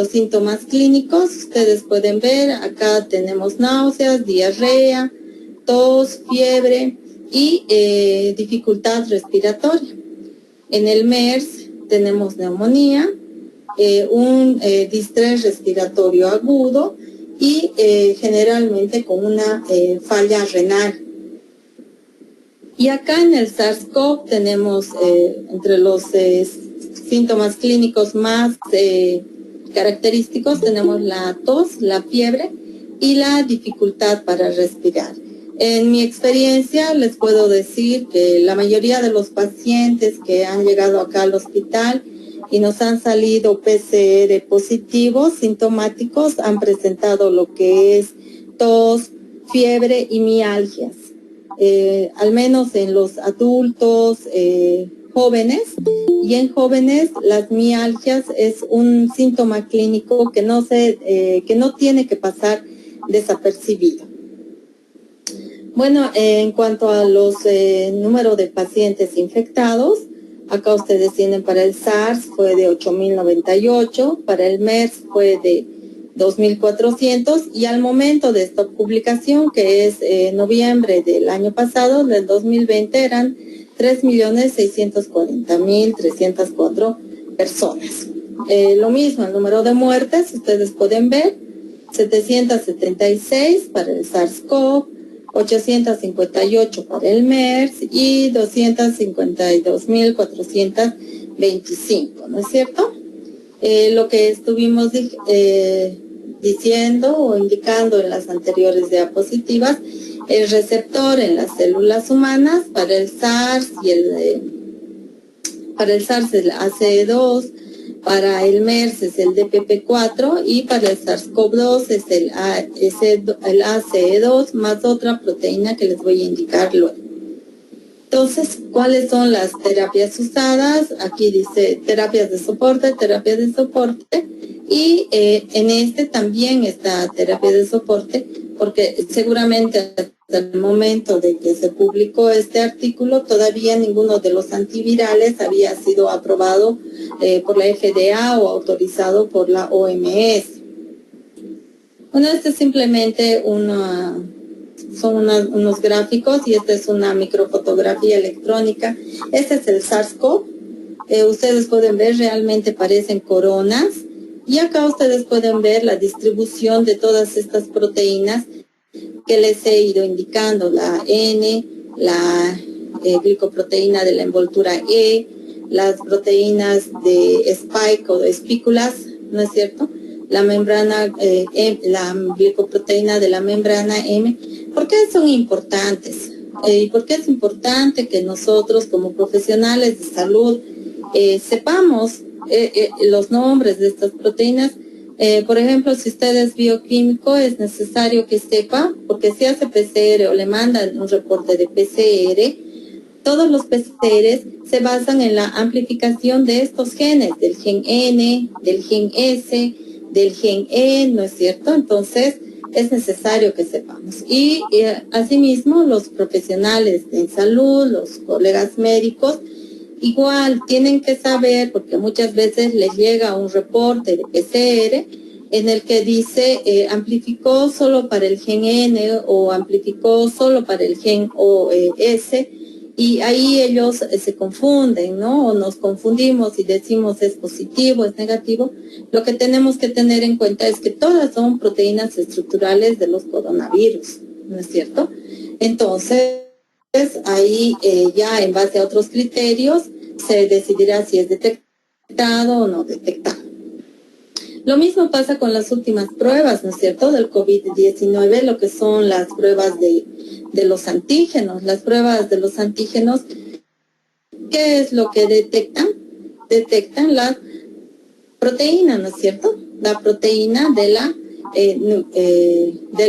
síntomas clínicos? Ustedes pueden ver, acá tenemos náuseas, diarrea, tos, fiebre y dificultad respiratoria. En el MERS tenemos neumonía, un distrés respiratorio agudo y generalmente con una falla renal. Y acá en el SARS-CoV tenemos entre los síntomas clínicos más característicos, tenemos la tos, la fiebre y la dificultad para respirar. En mi experiencia les puedo decir que la mayoría de los pacientes que han llegado acá al hospital y nos han salido PCR positivos, sintomáticos, han presentado lo que es tos, fiebre y mialgias. Al menos en los adultos jóvenes, y en jóvenes las mialgias es un síntoma clínico que no tiene que pasar desapercibido. Bueno, en cuanto a los números de pacientes infectados, acá ustedes tienen para el SARS fue de 8.098, para el MERS fue de 2.400, y al momento de esta publicación, que es noviembre del año pasado, del 2020, eran 3.640.304 personas. Lo mismo, el número de muertes, ustedes pueden ver, 776 para el SARS-CoV, 858 para el MERS y 252.425, ¿no es cierto? Lo que estuvimos diciendo o indicando en las anteriores diapositivas, el receptor en las células humanas para el SARS y para el SARS el ACE2, para el MERS es el DPP4 y para el SARS-CoV-2 es el ACE2 más otra proteína que les voy a indicar luego. Entonces, ¿cuáles son las terapias usadas? Aquí dice terapias de soporte, y en este también está terapia de soporte, porque seguramente hasta el momento de que se publicó este artículo, todavía ninguno de los antivirales había sido aprobado por la FDA o autorizado por la OMS. Bueno, este es simplemente unos gráficos, y esta es una microfotografía electrónica. Este es el SARS-CoV. Ustedes pueden ver, realmente parecen coronas, y acá ustedes pueden ver la distribución de todas estas proteínas que les he ido indicando, la N, la glicoproteína de la envoltura E, las proteínas de spike o de espículas, ¿no es cierto? La membrana, la glicoproteína de la membrana M. ¿Por qué son importantes? ¿Y por qué es importante que nosotros como profesionales de salud sepamos los nombres de estas proteínas? Por ejemplo, si usted es bioquímico, es necesario que sepa, porque si hace PCR o le mandan un reporte de PCR, todos los PCRs se basan en la amplificación de estos genes, del gen N, del gen S, del gen E, ¿no es cierto? Entonces, es necesario que sepamos. Y asimismo, los profesionales en salud, los colegas médicos, igual tienen que saber, porque muchas veces les llega un reporte de PCR en el que dice amplificó solo para el gen N o amplificó solo para el gen OS, y ahí ellos se confunden, ¿no? O nos confundimos y decimos es positivo, es negativo. Lo que tenemos que tener en cuenta es que todas son proteínas estructurales de los coronavirus, ¿no es cierto? Entonces, ahí ya en base a otros criterios se decidirá si es detectado o no detectado. Lo mismo pasa con las últimas pruebas, ¿no es cierto?, del COVID-19, lo que son las pruebas de los antígenos. Las pruebas de los antígenos, ¿qué es lo que detectan? Detectan la proteína, ¿no es cierto? La proteína de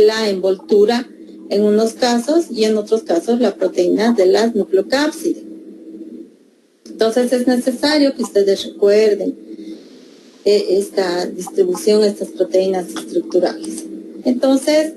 la envoltura en unos casos y en otros casos la proteína de las nucleocápsides. Entonces es necesario que ustedes recuerden esta distribución, estas proteínas estructurales. Entonces,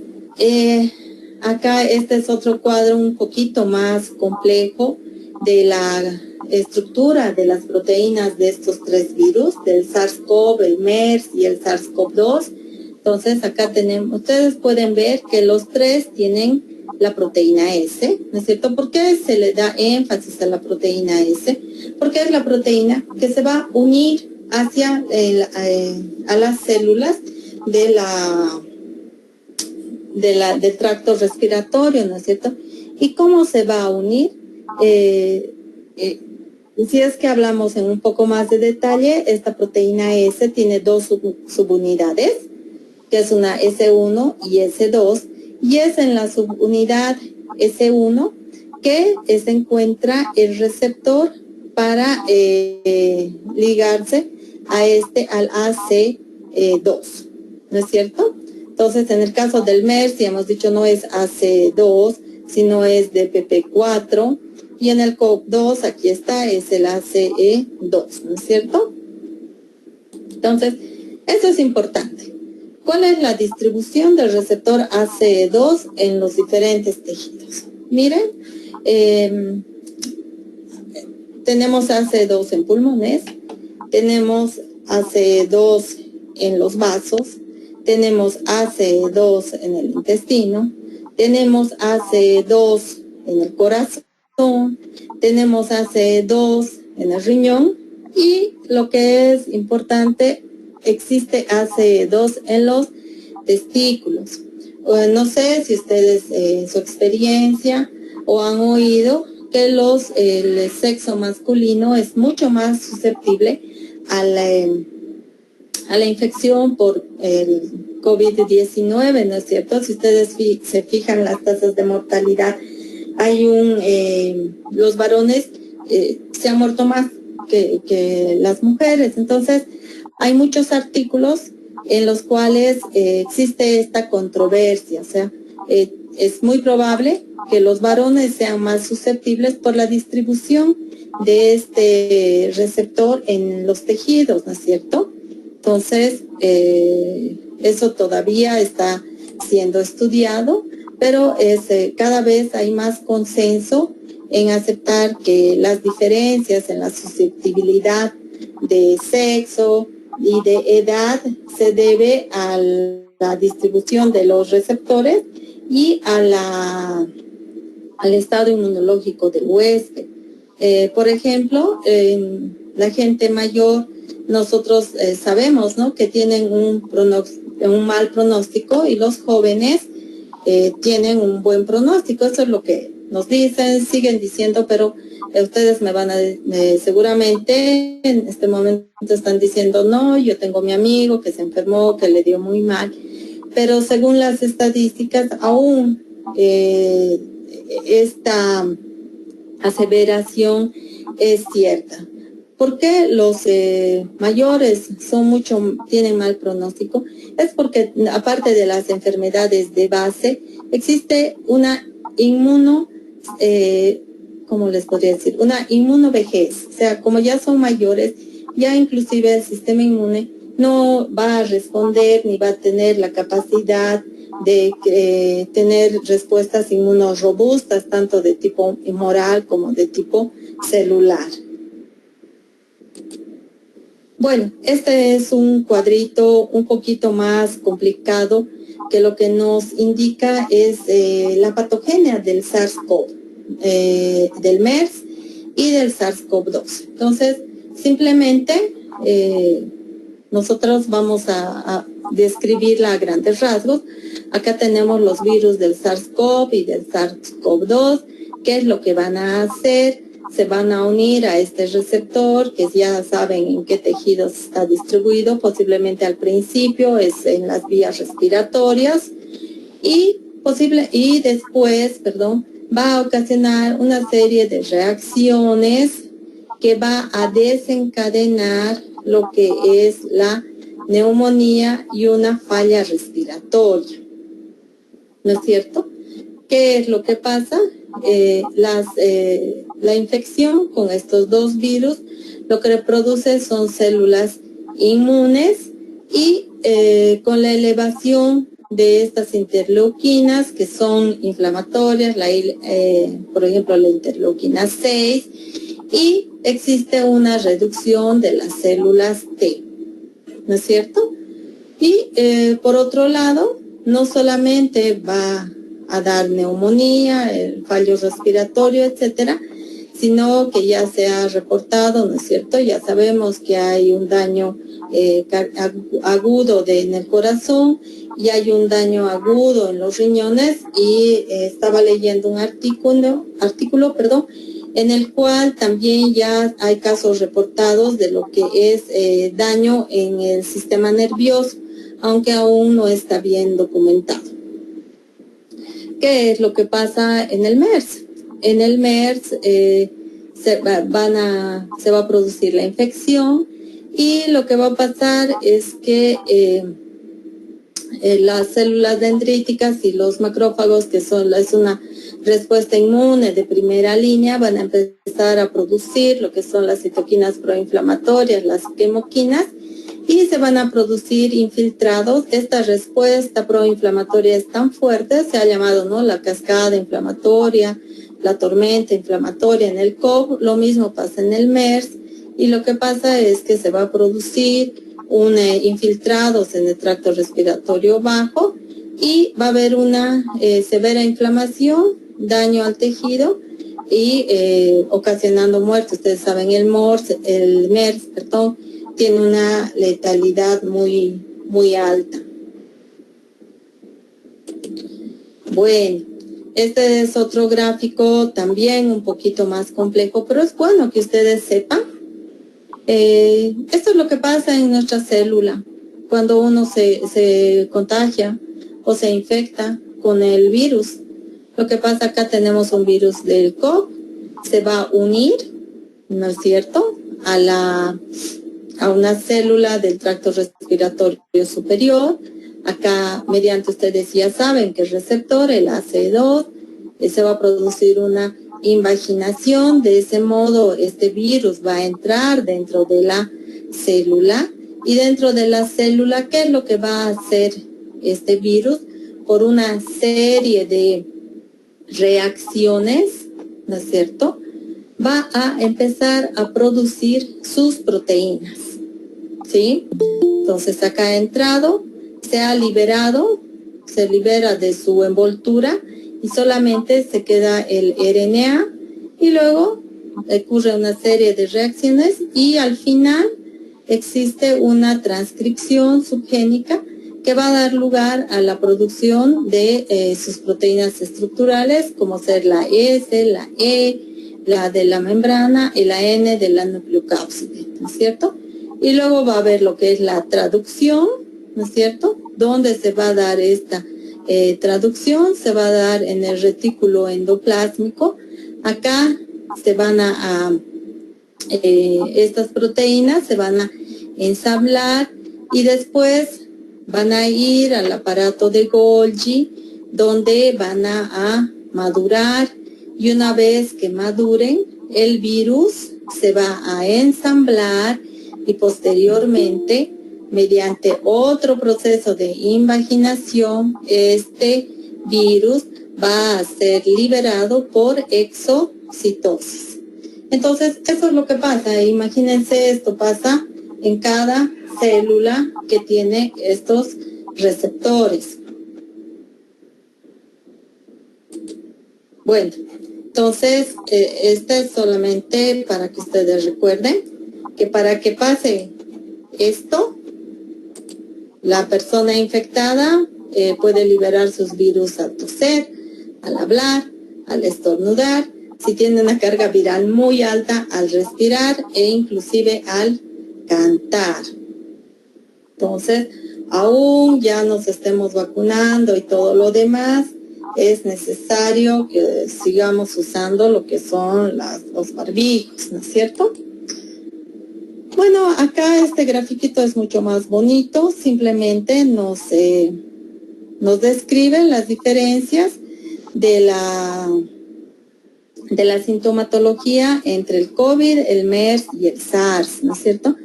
acá este es otro cuadro un poquito más complejo de la estructura de las proteínas de estos tres virus, del SARS-CoV, el MERS y el SARS-CoV-2. Entonces, acá tenemos, ustedes pueden ver que los tres tienen la proteína S, ¿no es cierto? ¿Por qué se le da énfasis a la proteína S? Porque es la proteína que se va a unir hacia a las células del tracto respiratorio, ¿no es cierto? ¿Y cómo se va a unir? Si es que hablamos en un poco más de detalle, esta proteína S tiene dos subunidades, que es una S1 y S2, y es en la subunidad S1 que se encuentra el receptor para ligarse al AC2, ¿no es cierto? Entonces, en el caso del MERS, ya hemos dicho, no es AC2, sino es de PP4, y en el CoV-2, aquí está, es el ACE2, ¿no es cierto? Entonces, eso es importante. ¿Cuál es la distribución del receptor ACE2 en los diferentes tejidos? Miren, tenemos ACE2 en pulmones, tenemos ACE2 en los vasos, tenemos ACE2 en el intestino, tenemos ACE2 en el corazón, tenemos ACE2 en el riñón y lo que es importante, existe ACE2 en los testículos. No sé si ustedes en su experiencia o han oído que el sexo masculino es mucho más susceptible a la infección por el COVID-19, ¿no es cierto? Si ustedes se fijan las tasas de mortalidad, los varones se han muerto más que las mujeres. Entonces, hay muchos artículos en los cuales existe esta controversia, o sea, es muy probable que los varones sean más susceptibles por la distribución de este receptor en los tejidos, ¿no es cierto? Entonces, eso todavía está siendo estudiado, pero cada vez hay más consenso en aceptar que las diferencias en la susceptibilidad de sexo y de edad se debe a la distribución de los receptores y al estado inmunológico del huésped. Por ejemplo, la gente mayor, nosotros sabemos, ¿no?, que tienen un mal pronóstico, y los jóvenes tienen un buen pronóstico. Eso es lo que nos dicen, siguen diciendo, pero ustedes me van a seguramente en este momento están diciendo, no, yo tengo mi amigo que se enfermó, que le dio muy mal, pero según las estadísticas aún esta aseveración es cierta. ¿Por qué los mayores tienen mal pronóstico? Es porque aparte de las enfermedades de base, existe una ¿cómo les podría decir? Una inmunovejez. O sea, como ya son mayores, ya inclusive el sistema inmune no va a responder ni va a tener la capacidad de tener respuestas inmunorrobustas, tanto de tipo humoral como de tipo celular. Bueno, este es un cuadrito un poquito más complicado, que lo que nos indica es la patogenia del SARS-CoV, del MERS y del SARS-CoV-2. Entonces, simplemente nosotros vamos a describirla a grandes rasgos, acá tenemos los virus del SARS-CoV y del SARS-CoV-2. ¿Qué es lo que van a hacer? Se van a unir a este receptor, que ya saben en qué tejidos está distribuido, posiblemente al principio es en las vías respiratorias, y después, va a ocasionar una serie de reacciones que va a desencadenar lo que es la neumonía y una falla respiratoria, ¿no es cierto? ¿Qué es lo que pasa? La infección con estos dos virus lo que produce son células inmunes y con la elevación de estas interleuquinas que son inflamatorias, por ejemplo la interleuquina 6, y existe una reducción de las células T, ¿no es cierto? Y por otro lado, no solamente va a dar neumonía, el fallo respiratorio, etcétera, sino que ya se ha reportado, ¿no es cierto? Ya sabemos que hay un daño agudo en el corazón y hay un daño agudo en los riñones, y estaba leyendo un artículo, en el cual también ya hay casos reportados de lo que es daño en el sistema nervioso, aunque aún no está bien documentado. ¿Qué es lo que pasa en el MERS? En el MERS se va a producir la infección, y lo que va a pasar es que las células dendríticas y los macrófagos, que es una respuesta inmune de primera línea, van a empezar a producir lo que son las citoquinas proinflamatorias, las quimoquinas, y se van a producir infiltrados. Esta respuesta proinflamatoria es tan fuerte, se ha llamado, ¿no?, la cascada inflamatoria, la tormenta inflamatoria en el COVID. Lo mismo pasa en el MERS, y lo que pasa es que se va a producir infiltrados en el tracto respiratorio bajo, y va a haber una severa inflamación, daño al tejido y ocasionando muerte. Ustedes saben, el MERS, tiene una letalidad muy, muy alta. Bueno, este es otro gráfico también un poquito más complejo, pero es bueno que ustedes sepan. Esto es lo que pasa en nuestra célula cuando uno se contagia o se infecta con el virus. Lo que pasa acá, tenemos un virus del COVID, se va a unir, ¿no es cierto?, a una célula del tracto respiratorio superior. Acá, mediante, ustedes ya saben que el receptor, el AC2, se va a producir una invaginación. De ese modo, este virus va a entrar dentro de la célula, y dentro de la célula, ¿qué es lo que va a hacer este virus? Por una serie de reacciones, ¿no es cierto?, va a empezar a producir sus proteínas, ¿sí? Entonces acá ha entrado, se ha liberado, se libera de su envoltura y solamente se queda el RNA, y luego ocurre una serie de reacciones y al final existe una transcripción subgénica que va a dar lugar a la producción de sus proteínas estructurales, como ser la S, la E, la de la membrana y la N de la nucleocápside, ¿no es cierto? Y luego va a haber lo que es la traducción, ¿no es cierto?, donde se va a dar esta traducción, se va a dar en el retículo endoplásmico. Acá se van estas proteínas se van a ensamblar y después van a ir al aparato de Golgi, donde van a madurar, y una vez que maduren, el virus se va a ensamblar y posteriormente, mediante otro proceso de invaginación, este virus va a ser liberado por exocitosis. Entonces, eso es lo que pasa. Imagínense, esto pasa en cada célula que tiene estos receptores. Bueno, entonces, este es solamente para que ustedes recuerden que para que pase esto, La persona infectada puede liberar sus virus al toser, al hablar, al estornudar, si tiene una carga viral muy alta al respirar e inclusive al cantar. Entonces, aún ya nos estemos vacunando y todo lo demás, es necesario que sigamos usando lo que son los barbijos, ¿no es cierto? Bueno, acá este grafiquito es mucho más bonito, simplemente nos describe las diferencias de la sintomatología entre el COVID, el MERS y el SARS, ¿no es cierto?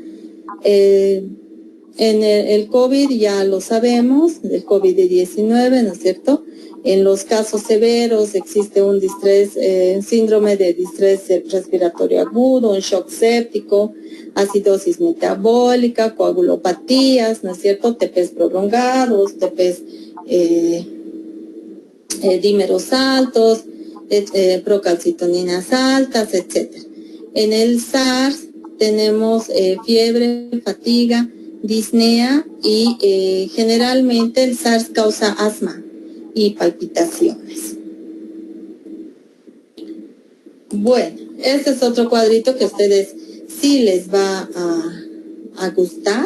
En el COVID ya lo sabemos, el COVID-19, ¿no es cierto? En los casos severos existe un síndrome de distrés respiratorio agudo, un shock séptico, acidosis metabólica, coagulopatías, ¿no es cierto? TPs prolongados, TPs dímeros altos, procalcitoninas altas, etc. En el SARS tenemos fiebre, fatiga, disnea y generalmente el SARS causa asma y palpitaciones. Bueno, este es otro cuadrito que a ustedes sí les va a gustar.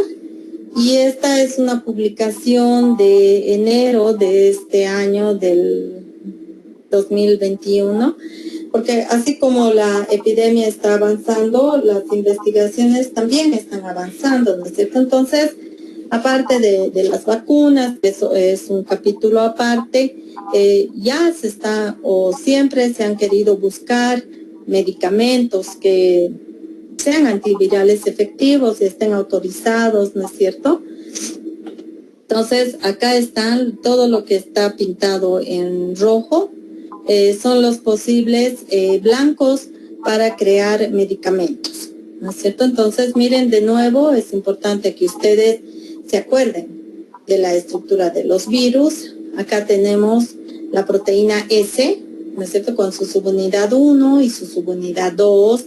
Y esta es una publicación de enero de este año del 2021, porque así como la epidemia está avanzando, las investigaciones también están avanzando, ¿no es cierto? Entonces, aparte de las vacunas, eso es un capítulo aparte, ya se está o siempre se han querido buscar medicamentos que sean antivirales efectivos y estén autorizados, ¿no es cierto? Entonces, acá están todo lo que está pintado en rojo, son los posibles blancos para crear medicamentos, ¿no es cierto? Entonces, miren, de nuevo, es importante que ustedes se acuerden de la estructura de los virus. Acá tenemos la proteína S, ¿no es cierto?, con su subunidad 1 y su subunidad 2.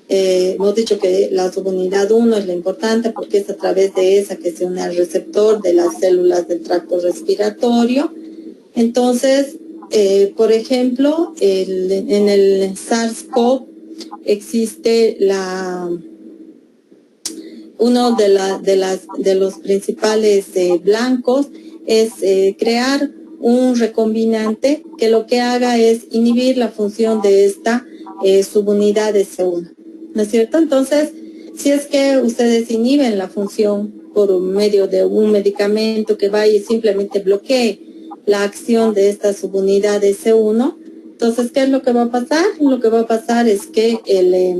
Hemos dicho que la subunidad 1 es la importante porque es a través de esa que se une al receptor de las células del tracto respiratorio. Entonces, por ejemplo, en el SARS-CoV existe uno de los principales blancos es crear un recombinante que lo que haga es inhibir la función de esta subunidad S1. ¿No es cierto? Entonces, si es que ustedes inhiben la función por medio de un medicamento que vaya y simplemente bloquee la acción de esta subunidad S1, entonces, ¿qué es lo que va a pasar? Lo que va a pasar es que el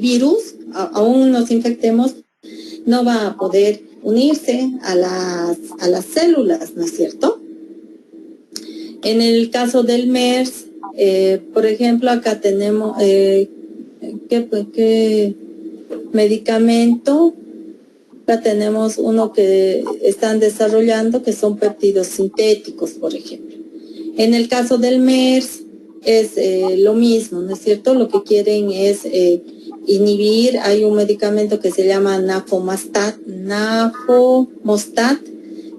virus, aún nos infectemos, no va a poder unirse a las células, ¿no es cierto? En el caso del MERS, por ejemplo, acá tenemos ¿qué medicamento? Acá tenemos uno que están desarrollando que son péptidos sintéticos, por ejemplo. En el caso del MERS es lo mismo, ¿no es cierto? Lo que quieren es inhibir, hay un medicamento que se llama nafomostat,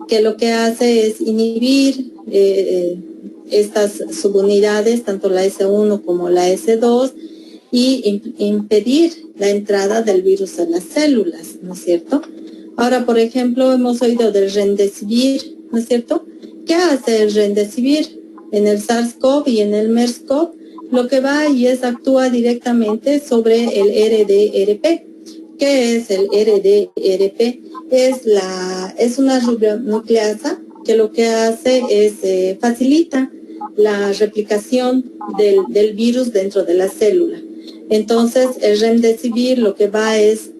que lo que hace es inhibir estas subunidades, tanto la S1 como la S2, y impedir la entrada del virus a las células, ¿no es cierto? Ahora, por ejemplo, hemos oído del remdesivir, ¿no es cierto? ¿Qué hace el remdesivir? En el SARS-CoV y en el MERS-CoV, lo que va y actúa directamente sobre el RDRP. ¿Qué es el RDRP? Es una ribonucleasa que lo que hace es facilita la replicación del virus dentro de la célula. Entonces, el remdesivir lo que va es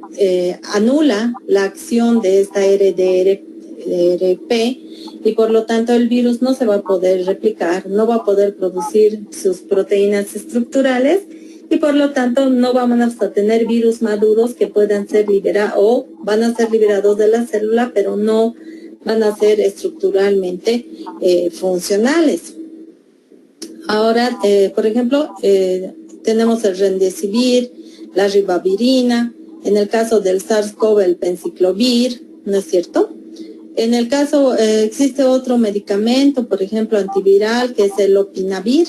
anula la acción de esta RDRP y por lo tanto el virus no se va a poder replicar, no va a poder producir sus proteínas estructurales y por lo tanto no vamos a tener virus maduros que puedan ser liberados o van a ser liberados de la célula, pero no van a ser estructuralmente funcionales. Ahora, por ejemplo, tenemos el remdesivir, la ribavirina, en el caso del SARS-CoV el penciclovir, ¿no es cierto? En el caso, existe otro medicamento, por ejemplo, antiviral, que es el lopinavir.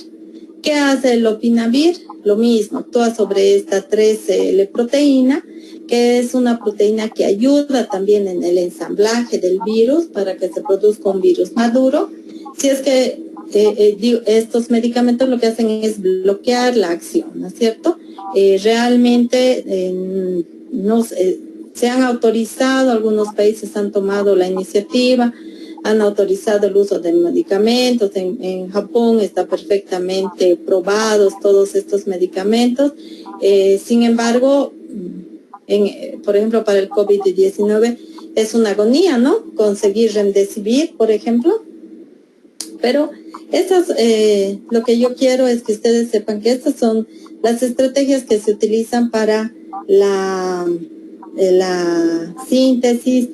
¿Qué hace el lopinavir? Lo mismo, actúa sobre esta 3L-proteína, que es una proteína que ayuda también en el ensamblaje del virus para que se produzca un virus maduro. Si es que estos medicamentos lo que hacen es bloquear la acción, ¿no es cierto? Realmente se han autorizado, algunos países han tomado la iniciativa, han autorizado el uso de medicamentos. En Japón está perfectamente probados todos estos medicamentos. Sin embargo, por ejemplo, para el COVID-19 es una agonía, ¿no? Conseguir remdesivir, por ejemplo. Pero lo que yo quiero es que ustedes sepan que estas son las estrategias que se utilizan para la síntesis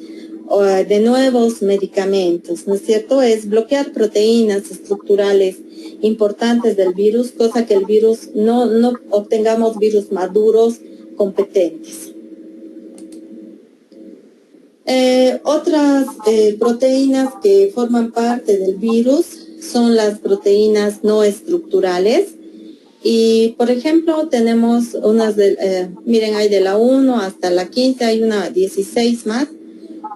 de nuevos medicamentos, ¿no es cierto? Es bloquear proteínas estructurales importantes del virus, cosa que el virus no obtengamos virus maduros competentes. Otras proteínas que forman parte del virus son las proteínas no estructurales. Y, por ejemplo, tenemos unas miren, hay de la 1 hasta la 15, hay una 16 más.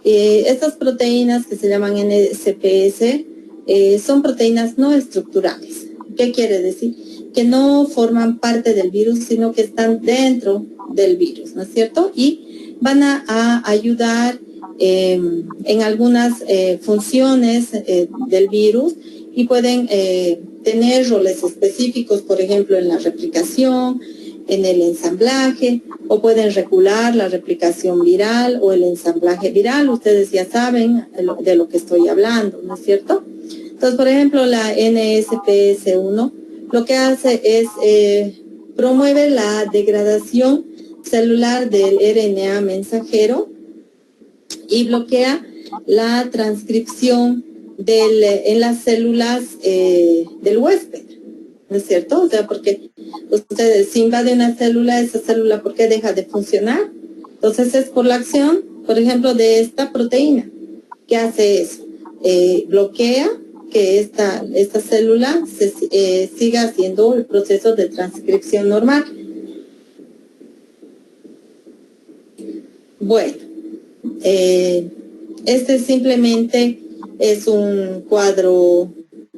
Estas proteínas que se llaman NSPS son proteínas no estructurales. ¿Qué quiere decir? Que no forman parte del virus, sino que están dentro del virus, ¿no es cierto? Y van a ayudar en algunas funciones del virus y pueden tener roles específicos, por ejemplo, en la replicación, en el ensamblaje, o pueden regular la replicación viral o el ensamblaje viral. Ustedes ya saben de lo que estoy hablando, ¿no es cierto? Entonces, por ejemplo, la NSPS1 lo que hace es promueve la degradación celular del RNA mensajero y bloquea la transcripción en las células del huésped, ¿no es cierto? O sea, porque ustedes, si invade una célula, esa célula, ¿por qué deja de funcionar? Entonces es por la acción, por ejemplo, de esta proteína. ¿Qué hace eso? Bloquea que esta célula siga haciendo el proceso de transcripción normal. Bueno, este simplemente es un cuadro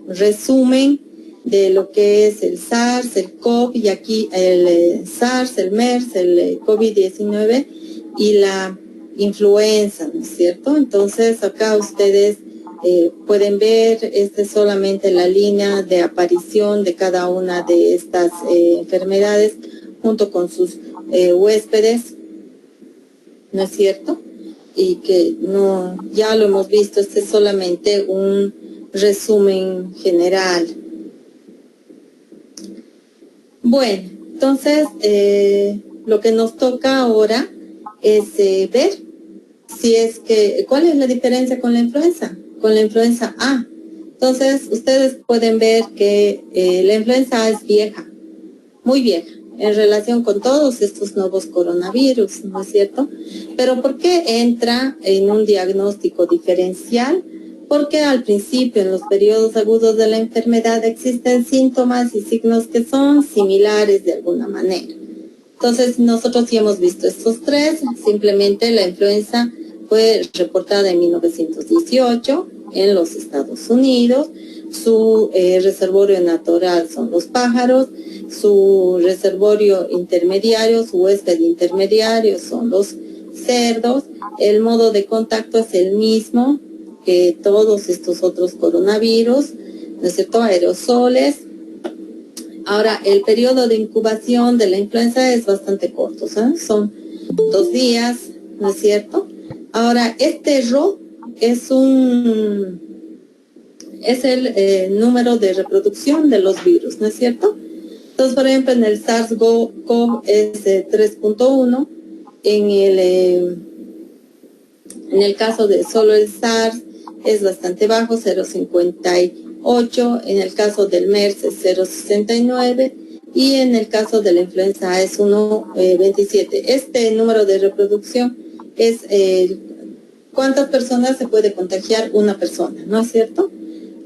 resumen de lo que es el SARS, el CoV, y aquí el SARS, el MERS, el COVID-19 y la influenza, ¿no es cierto? Entonces acá ustedes pueden ver, esta es solamente la línea de aparición de cada una de estas enfermedades junto con sus huéspedes, ¿no es cierto? Y que no, ya lo hemos visto, este es solamente un resumen general. Bueno, entonces lo que nos toca ahora es ver si es que, ¿cuál es la diferencia con la influenza? Con la influenza A. Entonces, ustedes pueden ver que la influenza A es vieja, muy vieja, en relación con todos estos nuevos coronavirus, ¿no es cierto? Pero ¿por qué entra en un diagnóstico diferencial? Porque al principio, en los periodos agudos de la enfermedad, existen síntomas y signos que son similares de alguna manera. Entonces, nosotros sí hemos visto estos tres. Simplemente la influenza fue reportada en 1918 en los Estados Unidos. Su reservorio natural son los pájaros, su reservorio intermediario, su huésped intermediario son los cerdos. El modo de contacto es el mismo que todos estos otros coronavirus, ¿no es cierto? Aerosoles. Ahora, el periodo de incubación de la influenza es bastante corto, ¿sabes? Son 2 días, ¿no es cierto? Ahora, este RO es el número de reproducción de los virus, ¿no es cierto? Entonces, por ejemplo, en el SARS-CoV es 3.1, en el caso de solo el SARS es bastante bajo, 0.58, en el caso del MERS es 0.69 y en el caso de la influenza A es 1.27. Este número de reproducción es ¿cuántas personas se puede contagiar una persona? ¿No es cierto?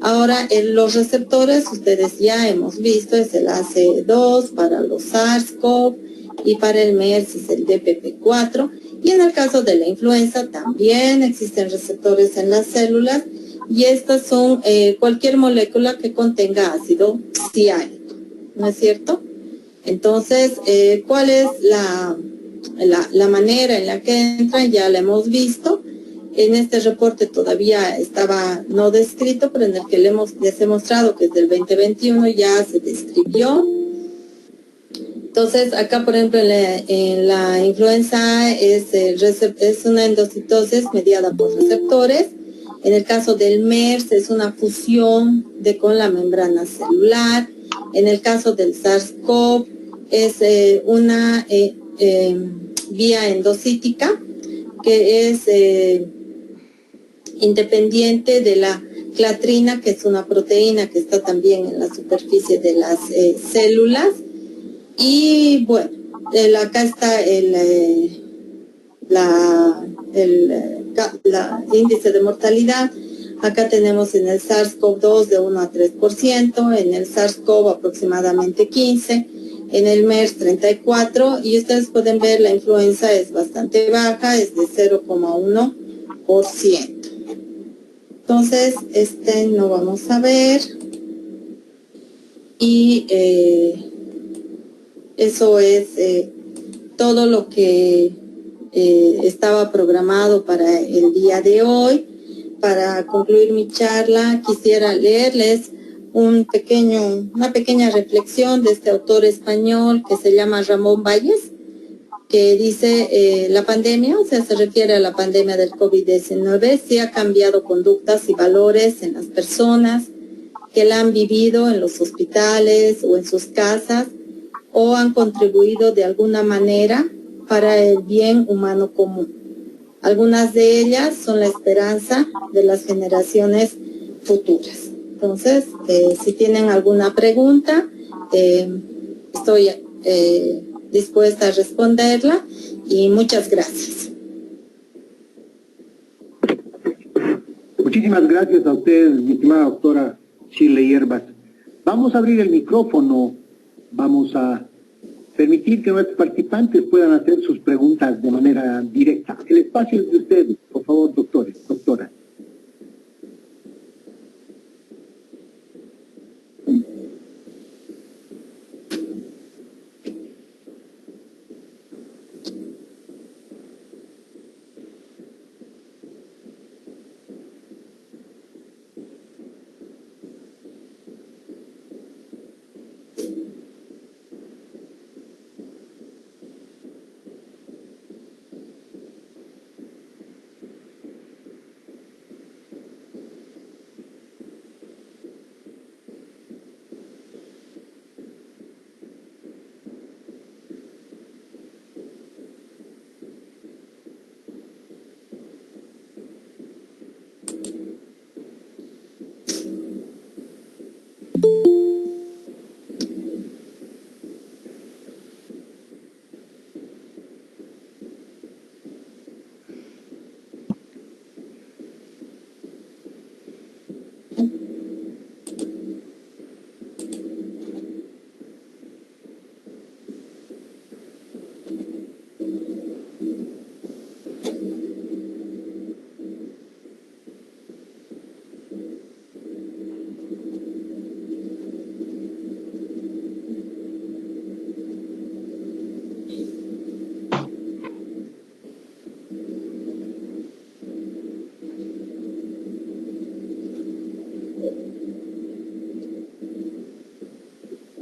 Ahora, los receptores, ustedes ya hemos visto, es el ACE2 para los SARS-CoV y para el MERS es el DPP4. Y en el caso de la influenza también existen receptores en las células y estas son cualquier molécula que contenga ácido ciánico, ¿no es cierto? Entonces, ¿cuál es la manera en la que entran? Ya la hemos visto. En este reporte todavía estaba no descrito, pero en el que les he mostrado que desde el 2021 ya se describió. Entonces, acá, por ejemplo, en la influenza es una endocitosis mediada por receptores. En el caso del MERS es una fusión con la membrana celular. En el caso del SARS-CoV es una vía endocítica que es independiente de la clatrina, que es una proteína que está también en la superficie de las células. Y bueno, acá está el índice de mortalidad. Acá tenemos en el SARS-CoV-2 de 1 a 3%, en el SARS-CoV aproximadamente 15%, en el MERS 34%, y ustedes pueden ver la influenza es bastante baja, es de 0,1%. Entonces, no vamos a ver. Y eso es todo lo que estaba programado para el día de hoy. Para concluir mi charla, quisiera leerles una pequeña reflexión de este autor español que se llama Ramón Valles, que dice, la pandemia, o sea, se refiere a la pandemia del COVID-19, sí ha cambiado conductas y valores en las personas que la han vivido en los hospitales o en sus casas, o han contribuido de alguna manera para el bien humano común. Algunas de ellas son la esperanza de las generaciones futuras. Entonces, si tienen alguna pregunta, estoy dispuesta a responderla y muchas gracias. Muchísimas gracias a usted, mi estimada doctora Shirley Hierbas. Vamos a abrir el micrófono, vamos a permitir que nuestros participantes puedan hacer sus preguntas de manera directa. El espacio es de ustedes, por favor, doctores, doctora.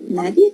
¿Nadie?